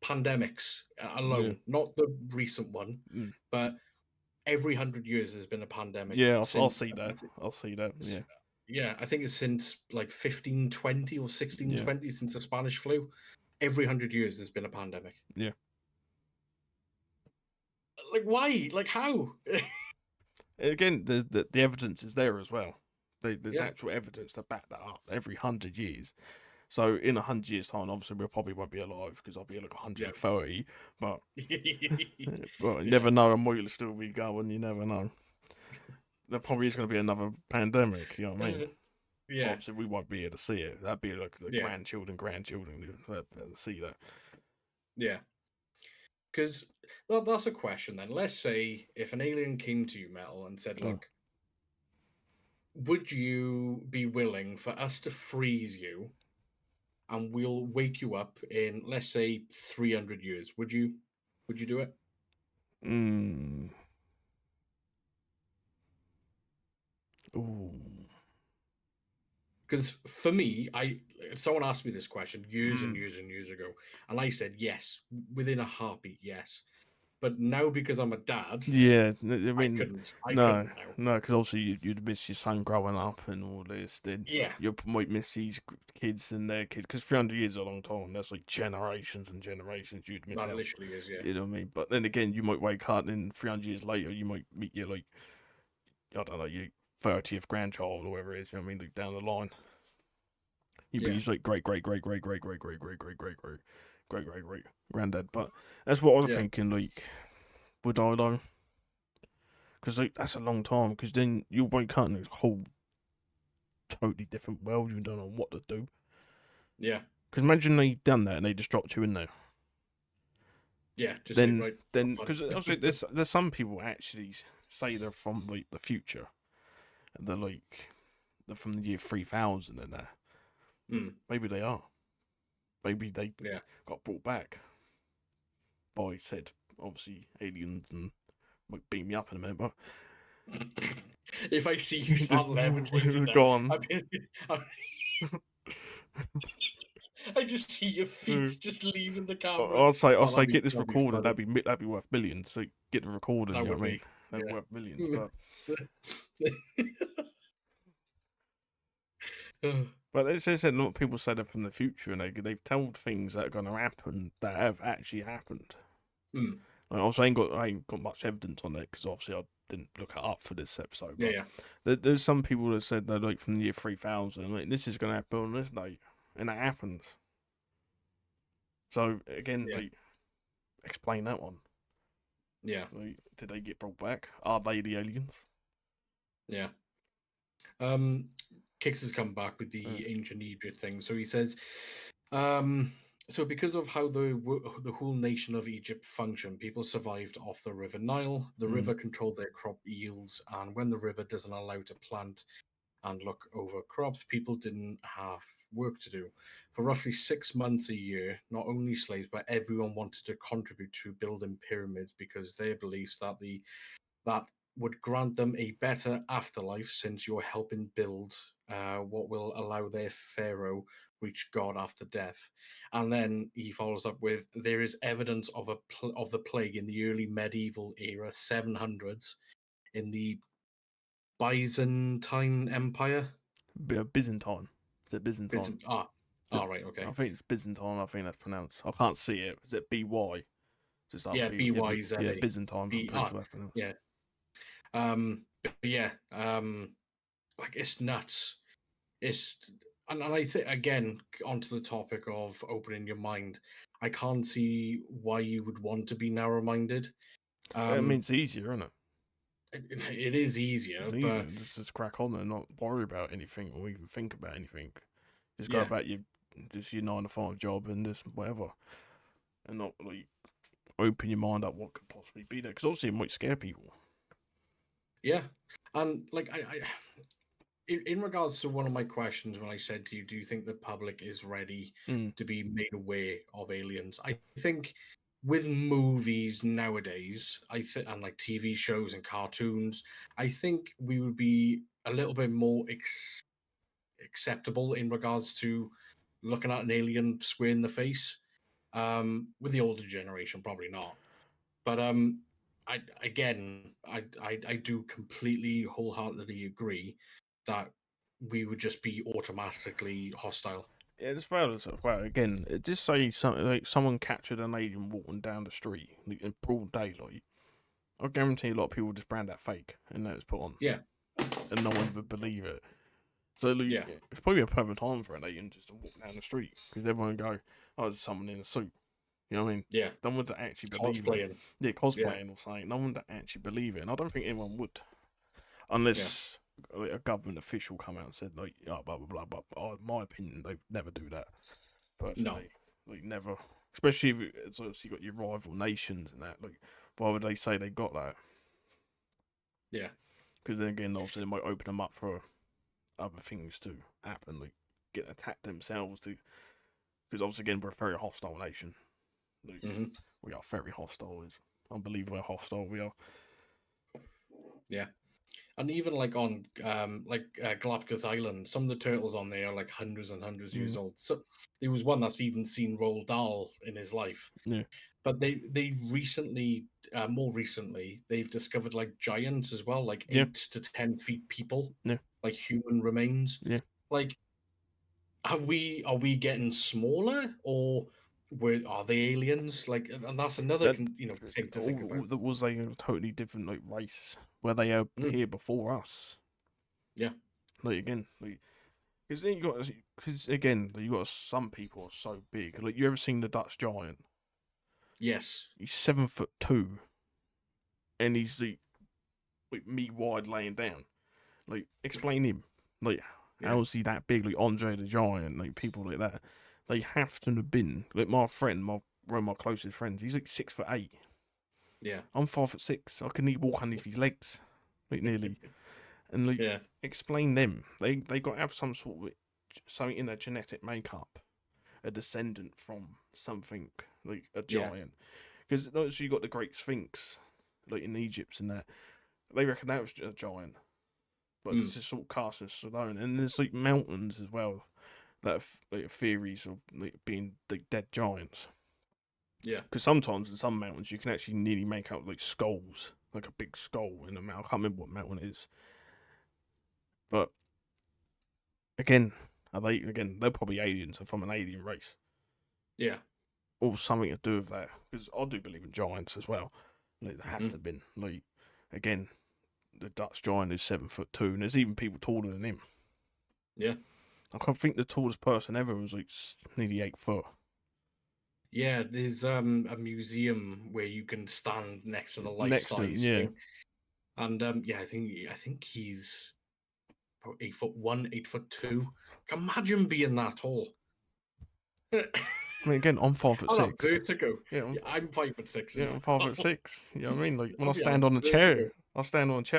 pandemics alone, not the recent one, but every 100 years there's been a pandemic. Yeah, I'll Since see that. I'll see that. Yeah. Yeah, I think it's since like 1520 or 1620, since the Spanish flu. Every 100 years there's been a pandemic. Yeah. Like why? Like how? Again, the evidence is there as well. There's Yeah. actual evidence to back that up. Every 100 years. So in 100 years' time, obviously we probably won't be alive because I'll be like 130. But you never know. I might still be going. You never know. There probably is going to be another pandemic. You know what I mean? Yeah. Obviously, we won't be here to see it. That'd be like the Yeah. grandchildren that see that. Yeah. Because that's a question then. Let's say if an alien came to you, Metal, and said, look, would you be willing for us to freeze you and we'll wake you up in, let's say, 300 years? Would you do it? Ooh. Because for me, someone asked me this question years and years and years ago, and I said yes, within a heartbeat, yes. But now because I'm a dad, yeah, I I mean, couldn't no, now. because obviously you'd miss your son growing up and all this. Then Yeah, you might miss these kids and their kids because 300 years is a long time. That's like generations and generations you'd miss that out. literally is. Yeah, You know what I mean? But then again, you might wake up and 300 years later, you might meet your like, I don't know, your 30th grandchild or whatever it is. You know what I mean? Like down the line, you'd be his like great granddad. But that's what I was thinking. Like, would I though? Because like, that's a long time. Because then you'll wake up in a whole totally different world. You don't know what to do. yeah, Because imagine they done that and they just dropped you in there. yeah. Just Then right, because there's some people actually say they're from like the future. They're like they're from the year 3000 and that. Maybe they are. Maybe they got brought back by said obviously aliens and might beat me up in a minute, but if I see you start levitating, gone. I just see your feet just leaving the camera. I'll say get this recorded. That'd be worth millions. So get the recording. You know what I mean? That'd be worth millions. But as I said, a lot of people say they're from the future, and they've told things that are going to happen that have actually happened. Mm. Also, I ain't got much evidence on it because obviously didn't look it up for this episode. Yeah, But yeah, there's some people that said that like from the year 3000, like, this is going to happen on this date, and it happens. So again, yeah, like, explain that one. yeah, Like, did they get brought back? Are they the aliens? yeah. Kix has come back with the ancient Egypt thing. So he says, so because of how the whole nation of Egypt functioned, people survived off the River Nile. The river controlled their crop yields, and when the river doesn't allow to plant and look over crops, people didn't have work to do. For roughly 6 months a year, not only slaves, but everyone wanted to contribute to building pyramids because their beliefs that would grant them a better afterlife since you're helping build what will allow their pharaoh reach God after death. And then he follows up with, there is evidence of of the plague in the early medieval era, 700s, in the Byzantine Empire. Byzantine. Is it Byzantine? Right, okay. I think it's Byzantine. I think that's pronounced. I can't see it. Is it BY? Just Yeah, Yeah, BYZA. Byzantine. I'm pretty sure that's pronounced. Yeah. But yeah, like it's nuts. It's and I think again onto the topic of opening your mind. I can't see why you would want to be narrow-minded. I mean, it's easier, isn't it? It is easier, It's easier. but Just crack on and not worry about anything or even think about anything. Just go yeah, about your 9 to 5 job and just whatever, and not like open your mind up what could possibly be there. Because obviously it might scare people. yeah, and like in regards to one of my questions when I said to you, do you think the public is ready to be made aware of aliens? I think with movies nowadays, and like TV shows and cartoons, I think we would be a little bit more acceptable in regards to looking at an alien square in the face. With the older generation, probably not. But I do completely wholeheartedly agree that we would just be automatically hostile. Yeah, as well. Again, just say something like someone captured an alien walking down the street like, in broad daylight. I guarantee a lot of people just brand that fake and that it's put on, Yeah, and no one would believe it. So like, yeah, it's probably a perfect time for an alien just to walk down the street because everyone would go, "Oh, there's someone in a suit." You know what I mean? yeah. No one would actually believe it. Cosplaying. Yeah, Yeah, cosplaying or something. No one would actually believe it, and I don't think anyone would, yeah. unless like, a government official come out and said like, "Oh, blah blah blah." But in my opinion, they'd never do that. No. Personally, like never. Especially if it's obviously got your rival nations and that. Like, why would they say they got that? Yeah, Because then again, obviously, they might open them up for other things to happen, like get attacked themselves. Because obviously, again, we're a very hostile nation. Like, we are very hostile. It's unbelievably hostile. We are. yeah. And even like on Galapagos Island, some of the turtles on there are like hundreds and hundreds of years old. So there was one that's even seen Roald Dahl in his life. Yeah. But they've recently, more recently, they've discovered like giants as well, like Yeah. 8 to 10 feet people, Yeah. like human remains. Yeah. Like, are we getting smaller, or are they aliens? Like, and that's another That thing to think about. that was a totally different like race where they are here before us. Yeah, Like again, like because then you got you got some people are so big. Like you ever seen the Dutch giant? yes, He's 7'2", and he's like meat wide laying down. Like explain him. Like yeah, how is he that big? Like Andre the Giant, like people like that. They have to have been like my friend, one of my closest friends. He's like 6'8". yeah, I'm 5'6". I can walk underneath his legs, like nearly. And like yeah, explain them. They got to have some sort of something in their genetic makeup, a descendant from something like a yeah, giant. Because you got the Great Sphinx, like in Egypt and that. They reckon that was a giant, but it's just sort of cast in stone. And there's like mountains as well that have like theories of like being like dead giants. yeah, Because sometimes in some mountains you can actually nearly make out like skulls, like a big skull in a mountain. I can't remember what mountain it is. But again, they're probably aliens and from an alien race. yeah, Or something to do with that. Because I do believe in giants as well. Like there has to have been. Like again, the Dutch giant is 7'2", and there's even people taller than him. Yeah. I can't think the tallest person ever was like nearly 8 foot. Yeah, there's a museum where you can stand next to the life Next to him, size yeah. thing. And yeah, I think he's about 8'1", 8'2". Can imagine being that tall. I mean, again, I'm 5'6". I'll have vertigo. Yeah, I'm 5'6" yeah, as I'm well. 5'6". You know what I mean? Like when I I'll be stand having on a vertigo. chair,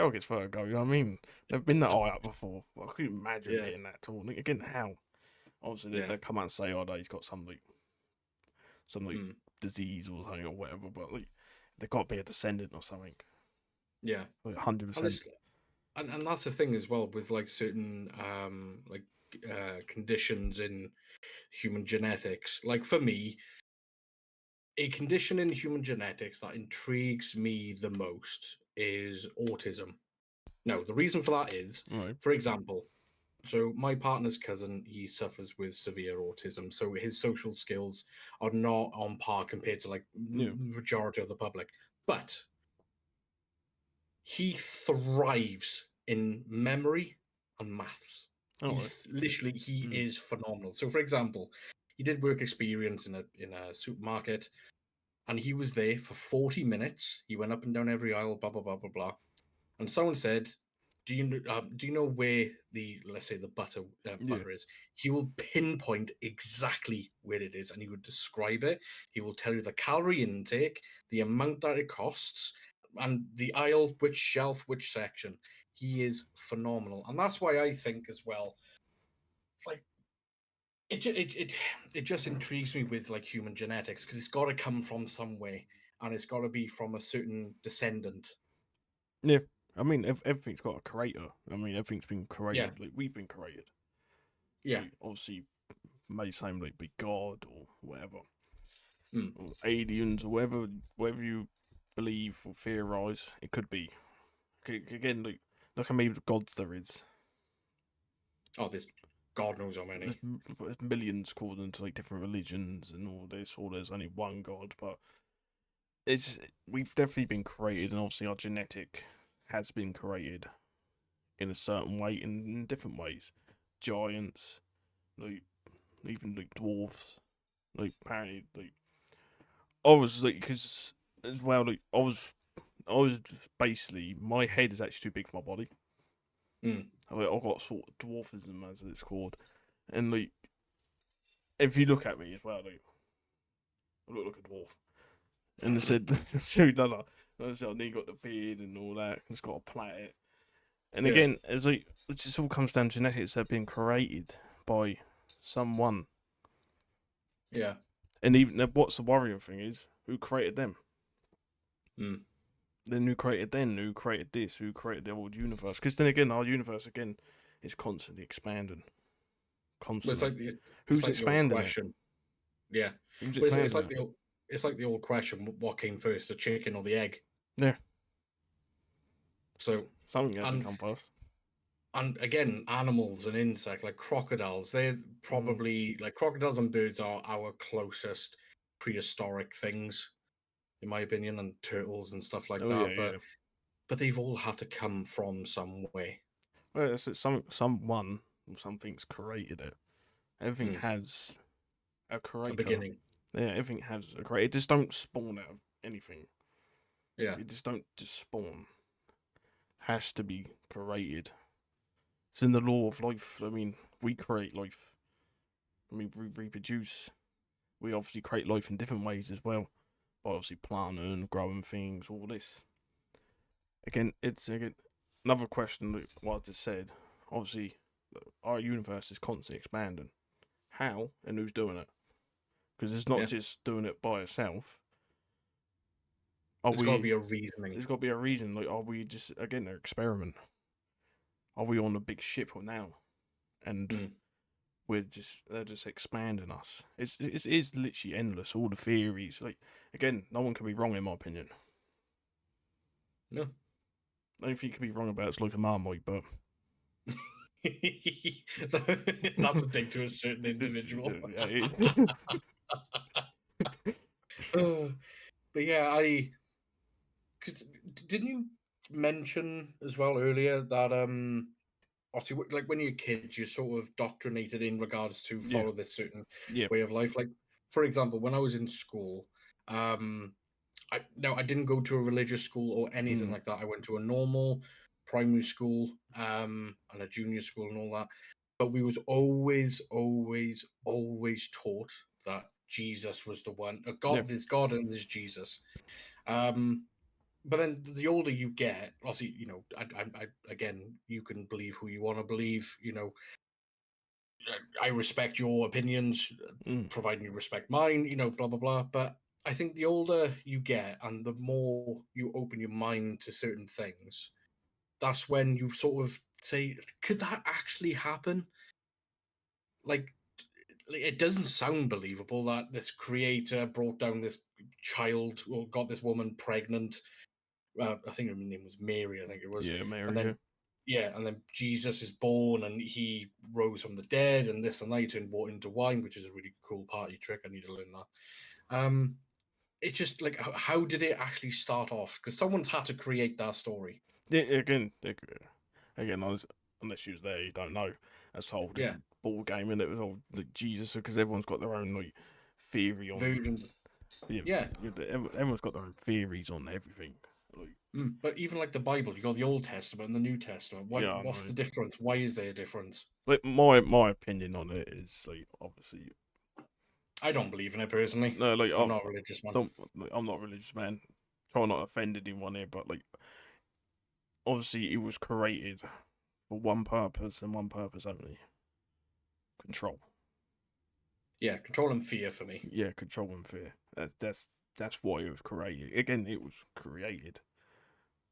I get vertigo. You know what I mean? Never been that high up before. I couldn't imagine Yeah, being that tall. Like, again, how? Obviously, yeah. they come out and say, "Oh, no, he's got some like Mm, disease or something or whatever," but like they got to be a descendant or something. yeah. Like 100%. Honestly, and that's the thing as well with like certain conditions in human genetics. Like for me, a condition in human genetics that intrigues me the most is autism. No, the reason for that is, Right. for example, so my partner's cousin, he suffers with severe autism, so his social skills are not on par compared to like Yeah. majority of the public. But he thrives in memory and maths. All right. He's literally he Mm. is phenomenal. So for example, he did work experience in a supermarket and he was there for 40 minutes. He went up and down every aisle, blah blah blah blah blah. And someone said, do you know where the, let's say, the Yeah. butter is?" He will pinpoint exactly where it is, and he would describe it. He will tell you the calorie intake, the amount that it costs, and the aisle, which shelf, which section. He is phenomenal, and that's why I think as well. Like it just intrigues me with like human genetics because it's got to come from somewhere, and it's got to be from a certain descendant. Yeah. I mean, everything's got a creator. I mean, everything's been Yeah, created. Like we've been created. yeah. Like, obviously, may same like be God or whatever, Mm. or aliens or whatever you believe or theorize. It could be. Again, like look how many gods there is. Oh, there's God knows how many. There's millions according to like different religions and all this. Or there's only one God, but we've definitely been created, and obviously our genetic has been created in a certain way, in different ways. Giants, like even like dwarfs, like apparently like I was like because as well like I was basically my head is actually too big for my body. Mm. I've got sort of dwarfism as it's called, and like if you look at me as well, like I look like a dwarf. And they said, so no, no. I said, then you got the beard and all that. It's got a plait. And Yeah, again, it's like it just all comes down to genetics. They've been created by someone, yeah. and even what's the worrying thing is who created them. Mm. Then who created then? Who created this? Who created the old universe? Because then again, our universe again is constantly expanding. Well, it's Constantly. like it's Who's like the old expanding it? question. Yeah, Who's well, it's expanding like it? it's like the old question: what came first, the chicken or the egg? Yeah. So Something had to and come first. and again, animals and insects like crocodiles. They're probably like crocodiles and birds are our closest prehistoric things, in my opinion, and turtles and stuff like Oh yeah, that. yeah. But they've all had to come from some way. Well, it's someone or something's created it. Everything Mm. has a A creator. beginning. Yeah, everything has a creator. It just don't spawn out of anything. Yeah. It just don't just spawn. Has to be created. It's in the law of life. I mean, we create life. I mean, we reproduce. We obviously create life in different ways as well. By obviously planting, growing things, all this. Again, it's another question that what I just said. Obviously, our universe is constantly expanding. How and who's doing it? Because it's not Yeah. just doing it by itself. Are There's got to we? be a reasoning. There's got to be a reason. Like, are we just again an experiment? Are we on a big ship now? And Mm. they're just expanding us. It's literally endless. All the theories. Like again, no one can be wrong in my opinion. No. The only thing you can be wrong about is like a Marmite, but That's a dig to a certain individual. But yeah, because didn't you mention as well earlier that obviously like when you're kids, you're sort of doctrinated in regards to Yeah, follow this certain yeah, way of life. Like for example, when I was in school, um, I didn't go to a religious school or anything mm, like that. I went to a normal primary school, and a junior school and all that. But we was always taught that Jesus was the one. yeah, God, there's God and there's Jesus. Um, but then the older you get, obviously, again, you can believe who you want to believe. I respect your opinions, mm, providing you respect mine. Blah blah blah. But I think the older you get, and the more you open your mind to certain things, that's when you sort of say, "Could that actually happen?" Like, it doesn't sound believable that this creator brought down this child or got this woman pregnant. I think her name was Mary, I think it was. yeah, And Mary, yeah, then, yeah, and then Jesus is born and he rose from the dead and this and that. He turned water into wine, which is a really cool party trick. I need to learn that. It's just like, how did it actually start off? Because someone's had to create that story. yeah. Again, unless you was there, you don't know. That's the whole Yeah, different ball game, and it was all like Jesus, because everyone's got their own like theory on. versions. Yeah, Yeah. everyone's got their own theories on everything. Like, But even like the Bible, you got the Old Testament and the New Testament. yeah, I What's know. the difference? Why is there a difference? Like my opinion on it is like obviously I don't believe in it personally. no, like I'm I not a religious man. don't. Like, I'm not a religious man. Try not to offend anyone here, but like obviously it was created for one purpose and one purpose only: control. Yeah, control and fear for me. Yeah, control and fear. That's why it was created. Again, it was created.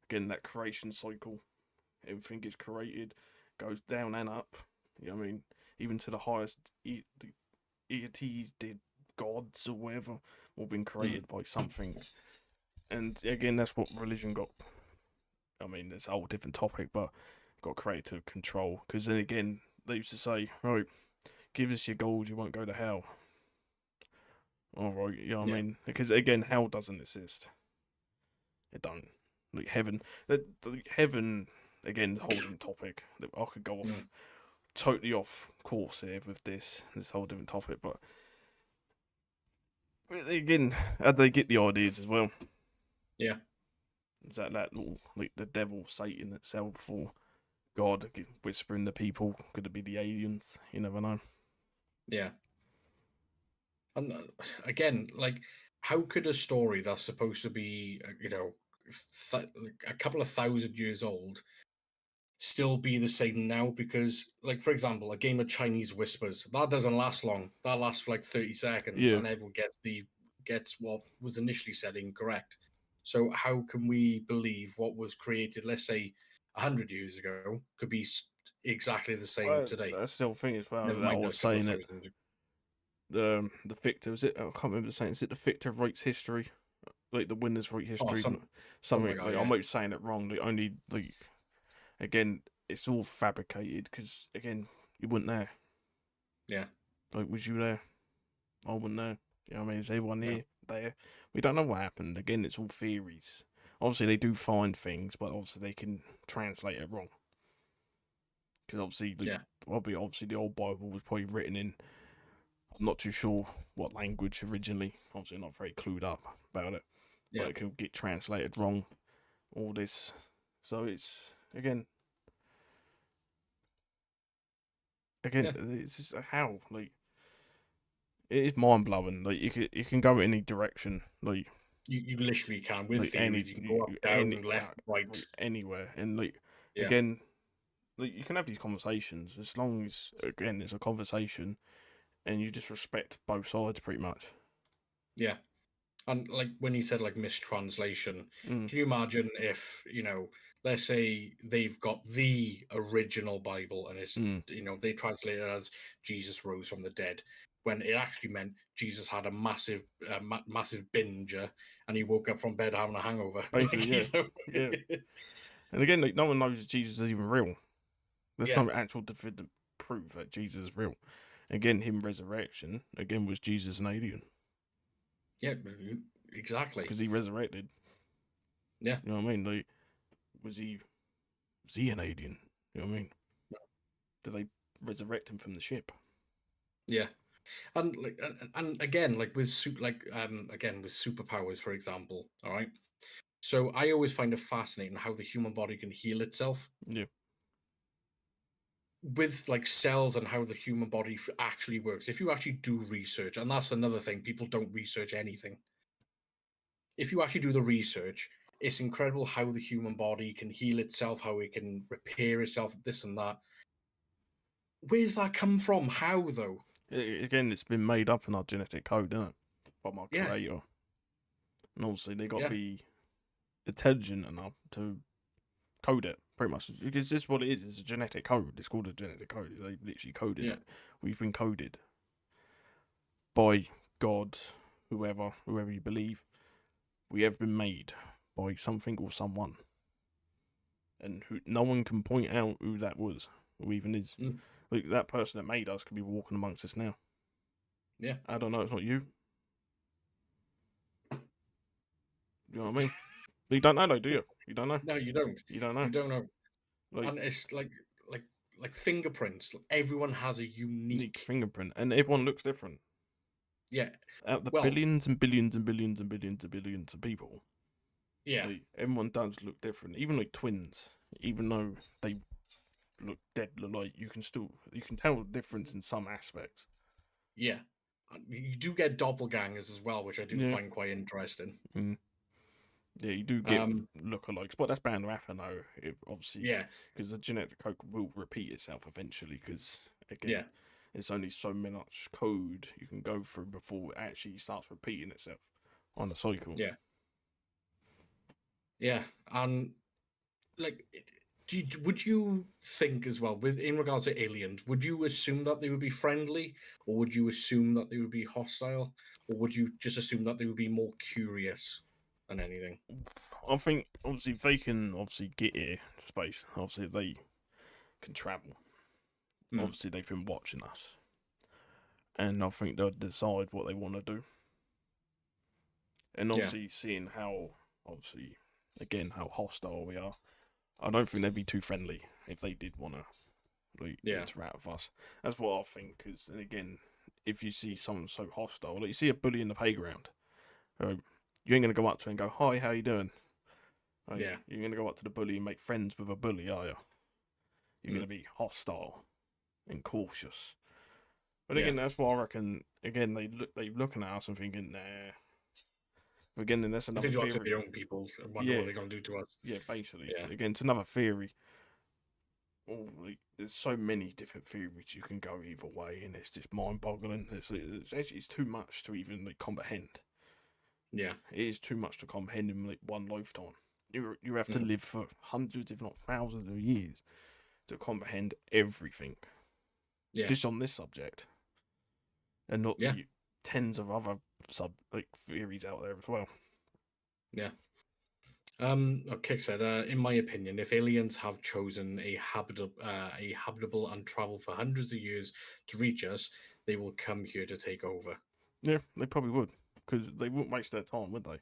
Again, that creation cycle. Everything is created, goes down and up. You know what I mean? Even to the highest deities, did gods or whatever, all been Mm. created by something. And again, that's what religion got. I mean, it's a whole different topic, but got created to control. Because then again, they used to say, right, give us your gold, you won't go to hell. All right, you know what I Yeah. mean? Because again, hell doesn't exist. It don't. Like heaven, the heaven again, is a whole different topic. I could go off Mm. totally off course here with this whole different topic, but again, how do they get the ideas as well? Yeah. Is that little like the devil, Satan itself, or God whispering to people? Could it be the aliens? You never know. Yeah. And again, like, how could a story that's supposed to be, like a couple of thousand years old still be the same now? Because, like, for example, a game of Chinese whispers that doesn't last long. That lasts for like 30 seconds, Yeah. and everyone gets what was initially said incorrect. So how can we believe what was created, let's say, 100 years ago, could be exactly the same Well, today? that's still thing as well Never that I mind a was couple of saying it. thousand. The victor was it? I can't remember saying. Is it the victor writes history? Like the winners write Oh, history? something Something like that. like I Yeah, might be saying it wrong. Like only like again, it's all fabricated because again, you weren't there. yeah, Like, was you there? I wasn't there. You know what I mean? Is everyone no, here there? We don't know what happened. Again, it's all theories. Obviously, they do find things, but obviously they can translate it wrong. Because obviously, yeah, obviously the old Bible was probably written in. I'm not too sure what language originally. Obviously, not very clued up about it, but yeah, it could get translated wrong. All this, so it's again, yeah. it's just how like it is mind blowing. Like you can go any direction. You literally can with Like any theories. You can go up, any down, left, right. like anywhere, and like Yeah, again, like you can have these conversations as long as again it's a conversation and you just respect both sides pretty much. yeah. And like when you said like mistranslation, Mm, can you imagine if let's say they've got the original Bible and it's mm. they translate it as Jesus rose from the dead, when it actually meant Jesus had a massive binger and he woke up from bed having a hangover. Basically, yeah, yeah. And again, like no one knows if Jesus is even real. There's Yeah, no actual definitive proof that Jesus is real. Again, him resurrection again was Jesus an alien yeah, exactly. because he resurrected. Yeah, You know what I mean? Like Was he an alien? You know what I mean? Did they resurrect him from the ship? Yeah. And like, and again, like with again with superpowers, for example. All right. So I always find it fascinating how the human body can heal itself Yeah. with like cells and how the human body actually works. If you actually do research, and that's another thing, people don't research anything. If you actually do the research, it's incredible how the human body can heal itself, how it can repair itself, this and that. Where's that come from? How though? Again, it's been made up in our genetic code, isn't it? From our Yeah, creator. And obviously, they got to yeah, be intelligent enough to code it, pretty much. Because this is what it is. It's a genetic code. It's called a genetic code. They literally coded yeah, it. We've been coded by God, whoever you believe. We have been made by something or someone. And no one can point out who that was, or even is. mm, Like, that person that made us could be walking amongst us now. yeah. I don't know, it's not you. You know what I mean? But you don't know though, do you? You don't know. No, you don't. You don't know. You don't know. Like, And it's like like fingerprints. Everyone has a unique unique. fingerprint, and everyone looks different. Yeah. Out of the Well, billions and billions and billions and billions and billions of people, yeah, like, everyone does look different. Even like twins, even though they look dead alike, you can tell the difference in some aspects. yeah. You do get doppelgangers as well, which I do Yeah. find quite interesting. Mm. Yeah, you do get lookalikes, but that's bound to happen though. Obviously, Yeah, because the genetic code will repeat itself eventually. Because again, yeah, it's only so much code you can go through before it actually starts repeating itself on the cycle. yeah, yeah. And like, would you think as well, with in regards to aliens, would you assume that they would be friendly, or would you assume that they would be hostile, or would you just assume that they would be more curious than anything? I think obviously if they can obviously get here to space, obviously if they can travel, obviously they've been watching us, and I think they'll decide what they want to do. And obviously seeing how obviously again how hostile we are, I don't think they'd be too friendly if they did want to interact with us. That's what I think. Because again, if you see someone so hostile, like you see a bully in the playground, you ain't gonna go up to him and go, "Hi, how you doing?" Yeah. You're gonna go up to the bully and make friends with a bully, are you? You're gonna be hostile and cautious. But again, that's what I reckon. Again, they looking at us and thinking, nah. Again, then that's another If they do theory. to their own people, I wonder what they're going to do to us. Yeah, basically. Yeah. Again, it's another theory. Oh, there's so many different theories you can go either way, and it's just mind-boggling. It's too much to even comprehend. Yeah, it is too much to comprehend in one lifetime. You have to live for hundreds, if not thousands, of years to comprehend everything. Yeah, just on this subject, and not the tens of other theories out there as well. Yeah. Kick said, in my opinion, if aliens have chosen a habitable and travel for hundreds of years to reach us, they will come here to take over. Yeah, they probably would, because they wouldn't waste their time, would they?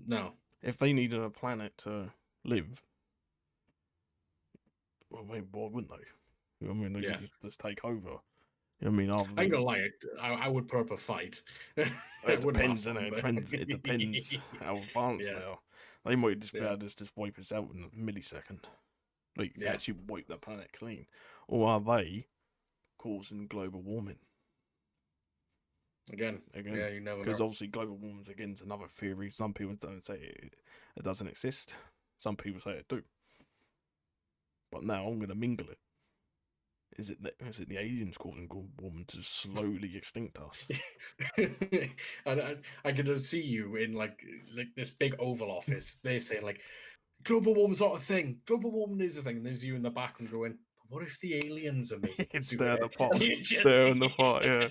No. If they needed a planet to live, well, maybe why wouldn't they? I mean, they could just take over. I mean, I ain't gonna lie, I would put up a fight. It depends, innit? It depends how advanced they are. They might just be able to just wipe us out in a millisecond. Actually wipe the planet clean. Or are they causing global warming? Again, yeah, you never know. Because obviously global warming is another theory. Some people don't say it doesn't exist. Some people say it do. But now I'm going to mingle it. Is it the aliens causing global warming to slowly extinct us? And I could see you in like this big Oval Office. They say like, global warming's not a thing. Global warming is a thing. And there's you in the background going, "What if the aliens are making it?" Stir the pot. Stir in the pot. Yeah.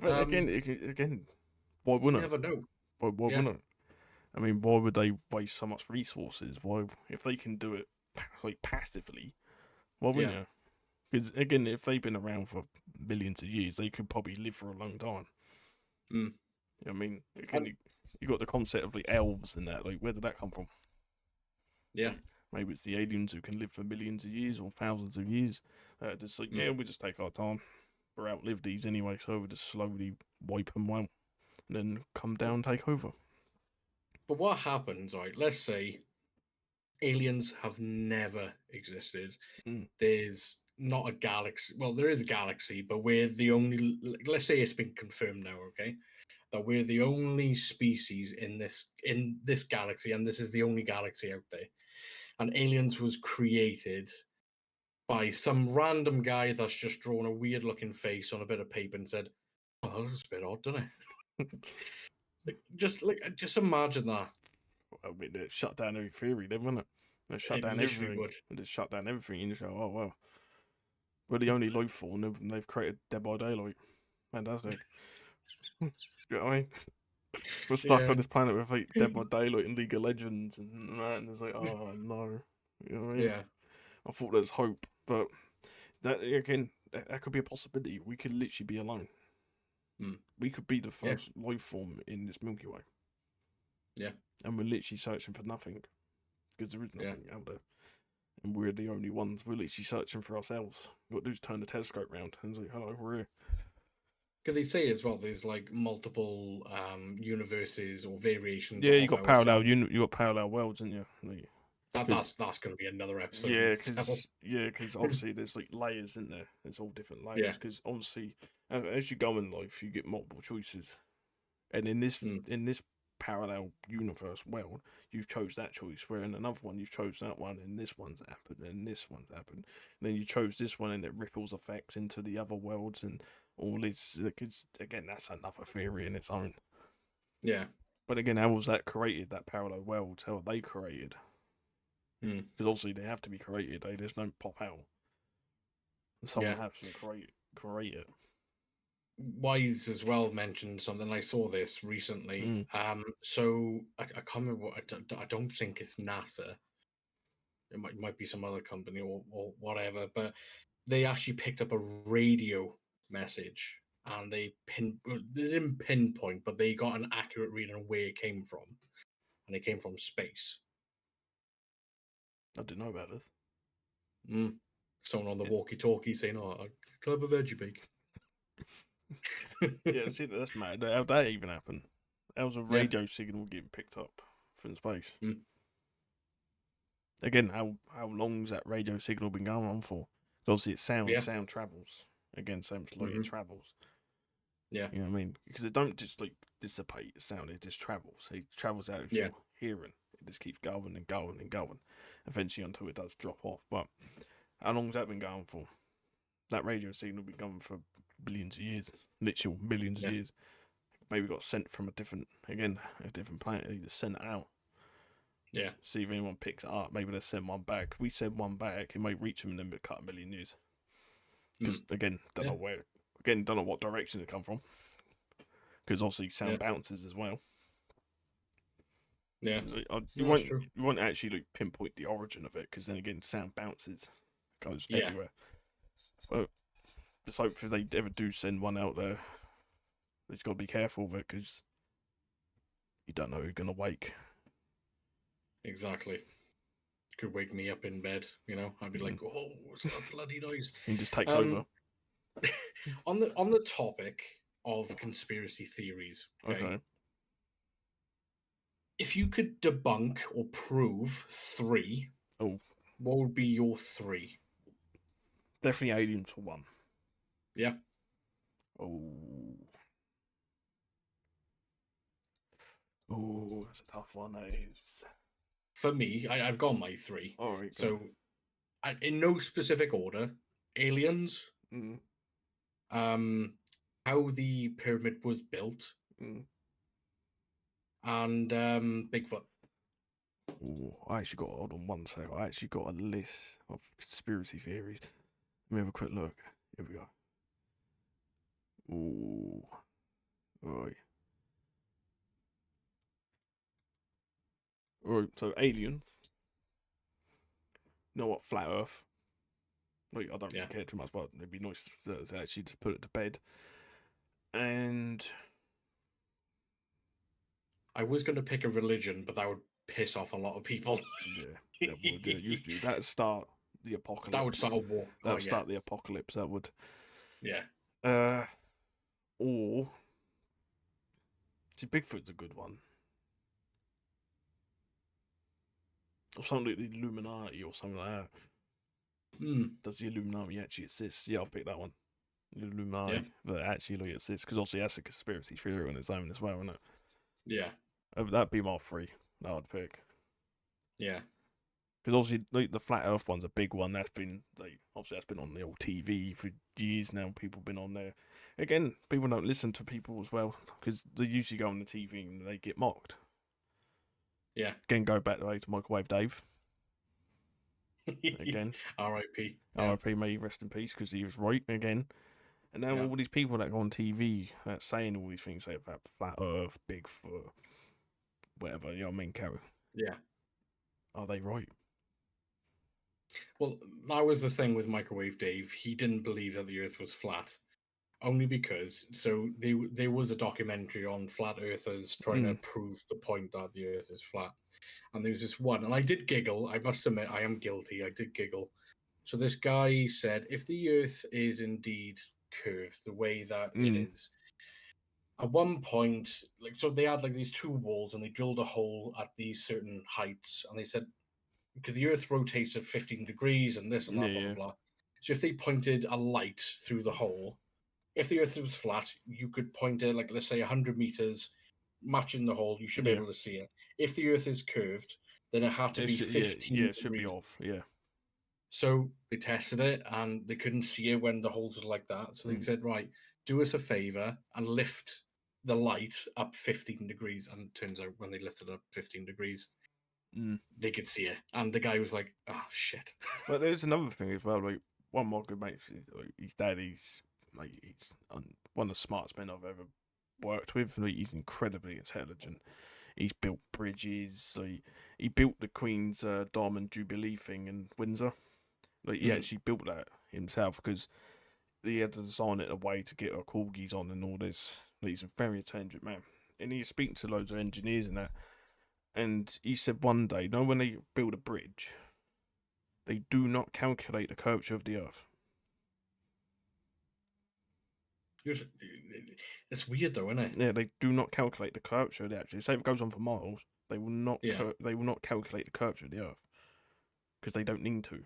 But again, why wouldn't you never know. Why wouldn't it? I mean, why would they waste so much resources? Why, if they can do it passively, why wouldn't you? Because again, if they've been around for millions of years, they could probably live for a long time. I mean, again, you got the concept of elves and that. Where did that come from? Yeah. Maybe it's the aliens who can live for millions of years or thousands of years. Just like, yeah, we just take our time. We're outlived these anyway, so we just slowly wipe them out and then come down and take over. But what happens, right? Let's say aliens have never existed. Mm. There's not a galaxy. Well, there is a galaxy, but we're the only. Let's say it's been confirmed now, okay, that we're the only species in this galaxy, and this is the only galaxy out there. And aliens was created by some random guy that's just drawn a weird looking face on a bit of paper and said, "Oh, that looks a bit odd, doesn't it?" Just imagine that. I mean, it shut down every theory, then, wouldn't it? They shut It down literally everything. would. And just shut down everything, and you go, oh well, we're the only life form, and they've created Dead by Daylight. Fantastic. You know what I mean? We're stuck Yeah, on this planet with like Dead by Daylight and League of Legends and that, and it's like, oh no. You know what I mean? yeah, I thought there's hope, but that again, that could be a possibility. We could literally be alone. mm, We could be the yeah, first life form in this Milky Way. yeah, And we're literally searching for nothing because there is yeah. nothing out there. And we're the only ones. We're literally searching for ourselves. What do is turn the telescope round and say, hello, we're here. Because they say as well, there's like multiple universes or variations Yeah, you of got ourselves. you got parallel worlds, didn't you? That's going to be another episode in Yeah, itself. because obviously there's like layers in there. There's all different Yeah. layers. Because obviously, as you go in life, you get multiple choices. And Mm, in this parallel universe world, you've chose that choice. Where in another one, you've chose that one, and this one's happened, and this one's happened. And then you chose this one, and it ripples effects into the other worlds, and all this. Because again, that's another theory in its own. yeah. But again, how was that created? That parallel world? How are they created? Mm, Because obviously they have to be created. They just don't pop out. Someone yeah. has to create it. Wise as well mentioned something. I saw this recently. Mm. So I can't remember. I don't think it's NASA. It might be some other company or whatever. But they actually picked up a radio message and they didn't pinpoint, but they got an accurate reading of where it came from, and it came from space. I didn't know about this. Mm. Someone on the Yeah, walkie-talkie saying, "Oh, can I have a veggie bake?" yeah, see, that's mad. How'd that even happen? How's a Yeah. radio signal getting picked up from space? Mm. Again, how long's that radio signal been going on for? 'Cause obviously, it's sound. Yeah. Sound travels. Again, same as light, it Hmm. travels. Yeah. You know what I mean? Because it don't just like dissipate. The sound, it just travels. It travels out of Yeah. your hearing. It just keeps going and going and going, eventually until it does drop off. But how long's that been going for? That radio signal been going for billions of years, literal millions of Yeah. years. Maybe got sent from a different planet. They just sent it out. Yeah. See if anyone picks it up. Maybe they send one back. If we send one back, it might reach them in then cut a million years. Because Mm. again, don't Yeah. know where. Again, don't know what direction it come from. Because obviously sound Yeah. bounces as well. Yeah. You No, that's won't true. you won't actually like pinpoint the origin of it because then again, sound bounces, goes Yeah. everywhere. But let's hope if they ever do send one out there, they just got to be careful of it because you don't know who's gonna wake. Exactly. Could wake me up in bed. I'd be like, "Oh, what's that bloody noise?" He just takes over. Um, on the topic of conspiracy theories, okay. Okay. If you could debunk or prove three, Oh, what would be your three? definitely aliens for one. Yeah. Oh. Oh, that's a tough one. That is. For me, I've got my three. All right. Go. So, in no specific order: aliens, Mm, how the pyramid was built, mm. and Bigfoot. Oh, I actually got hold on one sec. I actually got a list of conspiracy theories. Let me have a quick look. Here we go. Ooh. Right. Alright, so aliens. You know what? Flat Earth. Like, I don't Yeah. really care too much, but it'd be nice to actually just put it to bed. And I was going to pick a religion, but that would piss off a lot of people. Yeah, that would. Usually that'd start the apocalypse. That would start a war. That would start the apocalypse. That would. Yeah. Or see, Bigfoot's a good one. Or something like the Illuminati or something like that. Does the Illuminati actually exist? Yeah, I'll pick that one. The Illuminati that actually exists, because obviously that's a conspiracy theory on its own as well, isn't it? Yeah. That'd be my three that I'd pick. Yeah. Because obviously the flat Earth one's a big one. That's been obviously that's been on the old TV for years now. People have been on there. Again, people don't listen to people as well because they usually go on the TV and they get mocked. Yeah. Again, go back to Microwave Dave. Again, R.I.P. R.I.P. May rest in peace, because he was right again. And now all these people that go on TV that's saying all these things, say about flat Earth, Bigfoot, whatever, you know what I mean, Carrie? Yeah. Are they right? Well, that was the thing with Microwave Dave. He didn't believe that the Earth was flat, only because there was a documentary on flat earthers trying to prove the point that the Earth is flat, and there was this one, and I did giggle. I must admit, I am guilty. I did giggle. So this guy said, if the Earth is indeed curved the way that it is, at one point, so they had these two walls, and they drilled a hole at these certain heights, and they said, because the Earth rotates at 15 degrees and this and that, blah, blah, blah. So if they pointed a light through the hole, if the Earth was flat, you could point it, let's say 100 meters, matching the hole, you should be able to see it. If the Earth is curved, then it had to be 15 degrees. It should be off, So they tested it, and they couldn't see it when the holes were like that. So they said, right, do us a favor and lift the light up 15 degrees. And it turns out when they lifted it up 15 degrees, they could see it, and the guy was like, "Oh shit!" But there's another thing as well. One of my good mates, his dad, he's one of the smartest men I've ever worked with. He's incredibly intelligent. He's built bridges. He built the Queen's Diamond Jubilee thing in Windsor. He actually built that himself because he had to design it a way to get our corgis on and all this. He's a very intelligent man, and he's speaking to loads of engineers and that. And he said one day, when they build a bridge, they do not calculate the curvature of the Earth. It's weird, though, isn't it? Yeah, they do not calculate the curvature of the Earth. Say if it goes on for miles, they will not. They will not calculate the curvature of the Earth because they don't need to.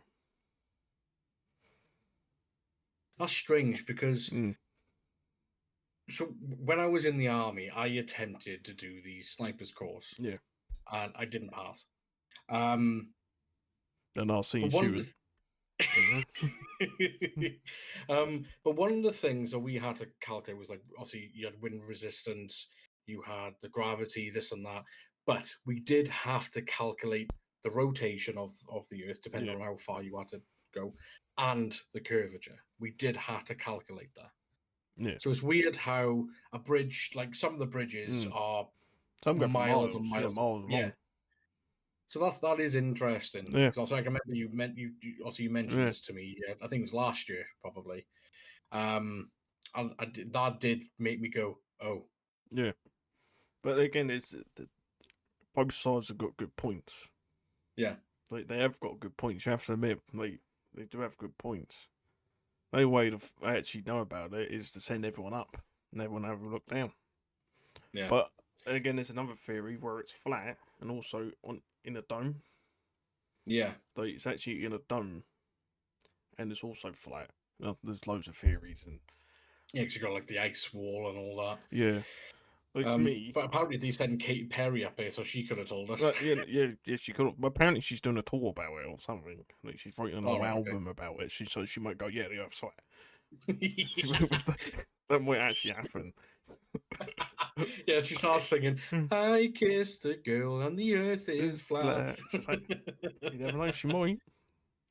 That's strange because. So when I was in the army, I attempted to do the sniper's course. Yeah. And I didn't pass. Then I'll see you shoot. But one of the things that we had to calculate was obviously you had wind resistance, you had the gravity, this and that. But we did have to calculate the rotation of the Earth, depending on how far you had to go, and the curvature. We did have to calculate that. Yeah. So it's weird how a bridge, some of the bridges are some go miles and miles long. Yeah. So that is interesting. Yeah. Because I remember you mentioned this to me. I think it was last year, probably. That did make me go, oh. Yeah. But again, both sides have got good points. Yeah. They have got good points. You have to admit, they do have good points. The only way to actually know about it is to send everyone up and everyone have a look down. Yeah. But again, there's another theory where it's flat and also in a dome. Yeah. It's actually in a dome and it's also flat. There's loads of theories and. Yeah, because you got the ice wall and all that. Yeah. To me, but apparently they sent Katy Perry up here, so she could have told us. Yeah, she could have. But apparently she's doing a tour about it or something. She's writing an album about it. So she might go, yeah, the Earth's flat. That might actually happen. Yeah, she starts singing, I kissed a girl and the Earth is flat. You never know, she might.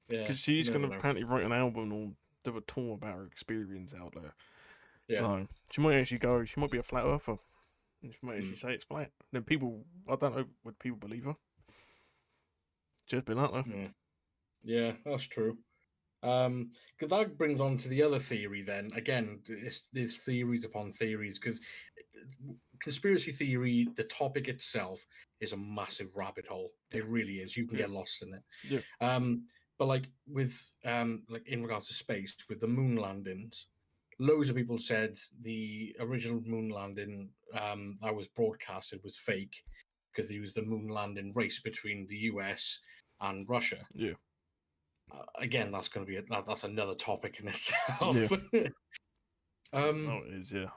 Yeah. Because she's going to apparently write an album or do a tour about her experience out there. Yeah. So she might actually go, she might be a flat earther. She might actually say it's flat. Then people, I don't know, would people believe her? Just been out there. Yeah, that's true. Because that brings on to the other theory then. Again, there's theories upon theories, because conspiracy theory, the topic itself is a massive rabbit hole. It really is. You can Yeah. get lost in it. Yeah. But like with like in regards to space, with the moon landings, loads of people said the original moon landing that was broadcasted was fake because there was the moon landing race between the US and Russia. Yeah. Again, that's going to be that's another topic in itself. Yeah. um, Oh, it is. Yeah.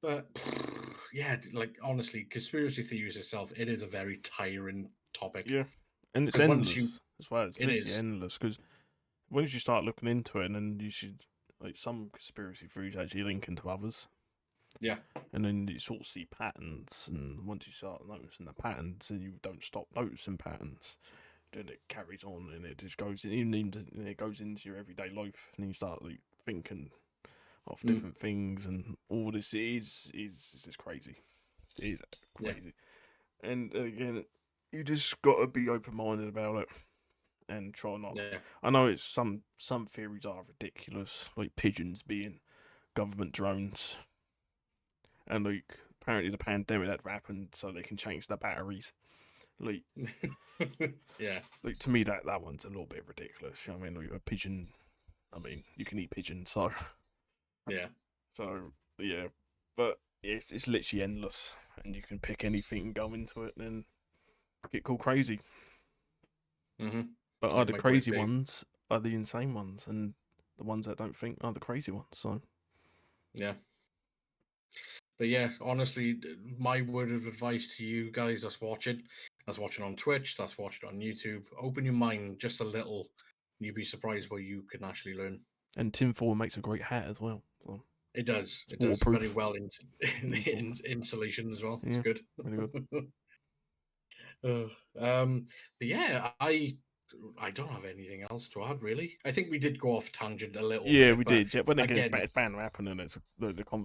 But yeah, like honestly, conspiracy theories itself, it is a very tiring topic. Yeah. And it's 'Cause once endless you- as well. It's it literally is. endless because once you start looking into it, and then you should like some conspiracy theories actually link into others. Yeah. And then you sort of see patterns, and once you start noticing the patterns, and you don't stop noticing patterns, then it carries on, and it just goes it goes into your everyday life, and you start like thinking of different things, and all this is just crazy. It is crazy, and again, you just got to be open minded about it, and try not. Yeah. I know it's some theories are ridiculous, like pigeons being government drones, and like apparently the pandemic that happened so they can change the batteries. Like, Yeah. like to me that one's a little bit ridiculous. You know what I mean, like a pigeon. I mean, you can eat pigeons, so Yeah. so yeah. But it's literally endless, and you can pick anything and go into it, and then get called crazy. Mm-hmm. But Like the Microwave crazy Dave. ones are the insane ones, and the ones that don't think are the crazy ones. So Yeah. But yeah, honestly, my word of advice to you guys that's watching on Twitch, that's watching on YouTube, open your mind just a little. And you'd be surprised what you can actually learn. and tinfoil makes a great hat as well. So It does. It's It does very waterproof. well in insulation as well. It's Yeah, good. really good. But yeah, I don't have anything else to add really. I think we did go off tangent a little Yeah, bit. we but did. Yeah, but again, again, it's bound to happen, and it's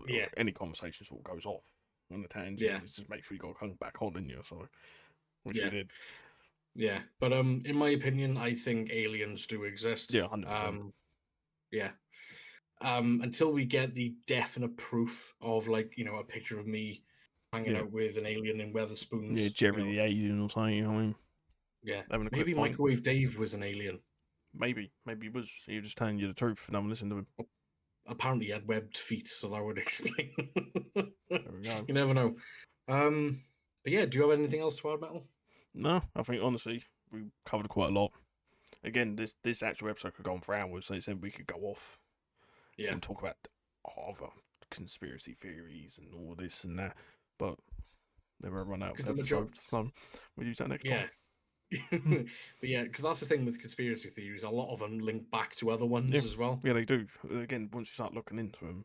Yeah. any conversation sort of goes off on the tangent. Yeah. It's just make sure you got to come back on in you. So, which Yeah. we did. Yeah, but in my opinion, I think aliens do exist. Yeah, 100%. Yeah. Until we get the definite proof of like, you know, a picture of me hanging Yeah. out with an alien in Weatherspoons. Yeah, Jerry the alien or something. You know what I mean? Yeah. Having a quick Maybe pint. Microwave Dave was an alien. Maybe he was. He was just telling you the truth, and no one listened to him. Apparently, he had webbed feet, so that would explain. There we go. You never know. But yeah, do you have anything else to add, Metal? No, I think honestly we covered quite a lot. Again, this actual episode could go on for hours. So we could go off Yeah. and talk about other conspiracy theories and all this and that, but never run out of 'Cause the episodes. So we'll use that next Yeah. time. But yeah, because that's the thing with conspiracy theories. A lot of them link back to other ones Yeah. as well. Yeah, they do. Again, once you start looking into them,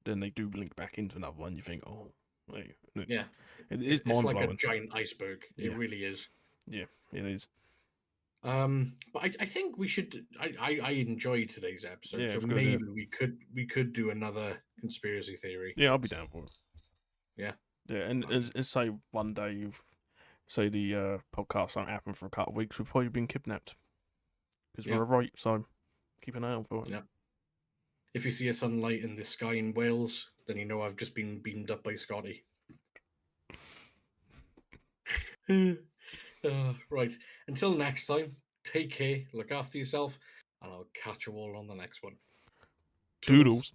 then they do link back into another one. You think, oh, wait. Yeah. It is It's mind like blowing. a giant iceberg. It Yeah. really is. Yeah, it is. But I think we should. I enjoyed today's episode, Yeah, it so was good, yeah. maybe we could do another conspiracy theory. Yeah, I'll be down for it. Yeah. Yeah, and say one day you've say the podcast don't happen for a couple of weeks, we've probably been kidnapped because Yeah. we're right. So keep an eye out for it. Yeah. If you see a sunlight in the sky in Wales, then you know I've just been beamed up by Scotty. Right. Until next time, take care, look after yourself, and I'll catch you all on the next one. Toodles.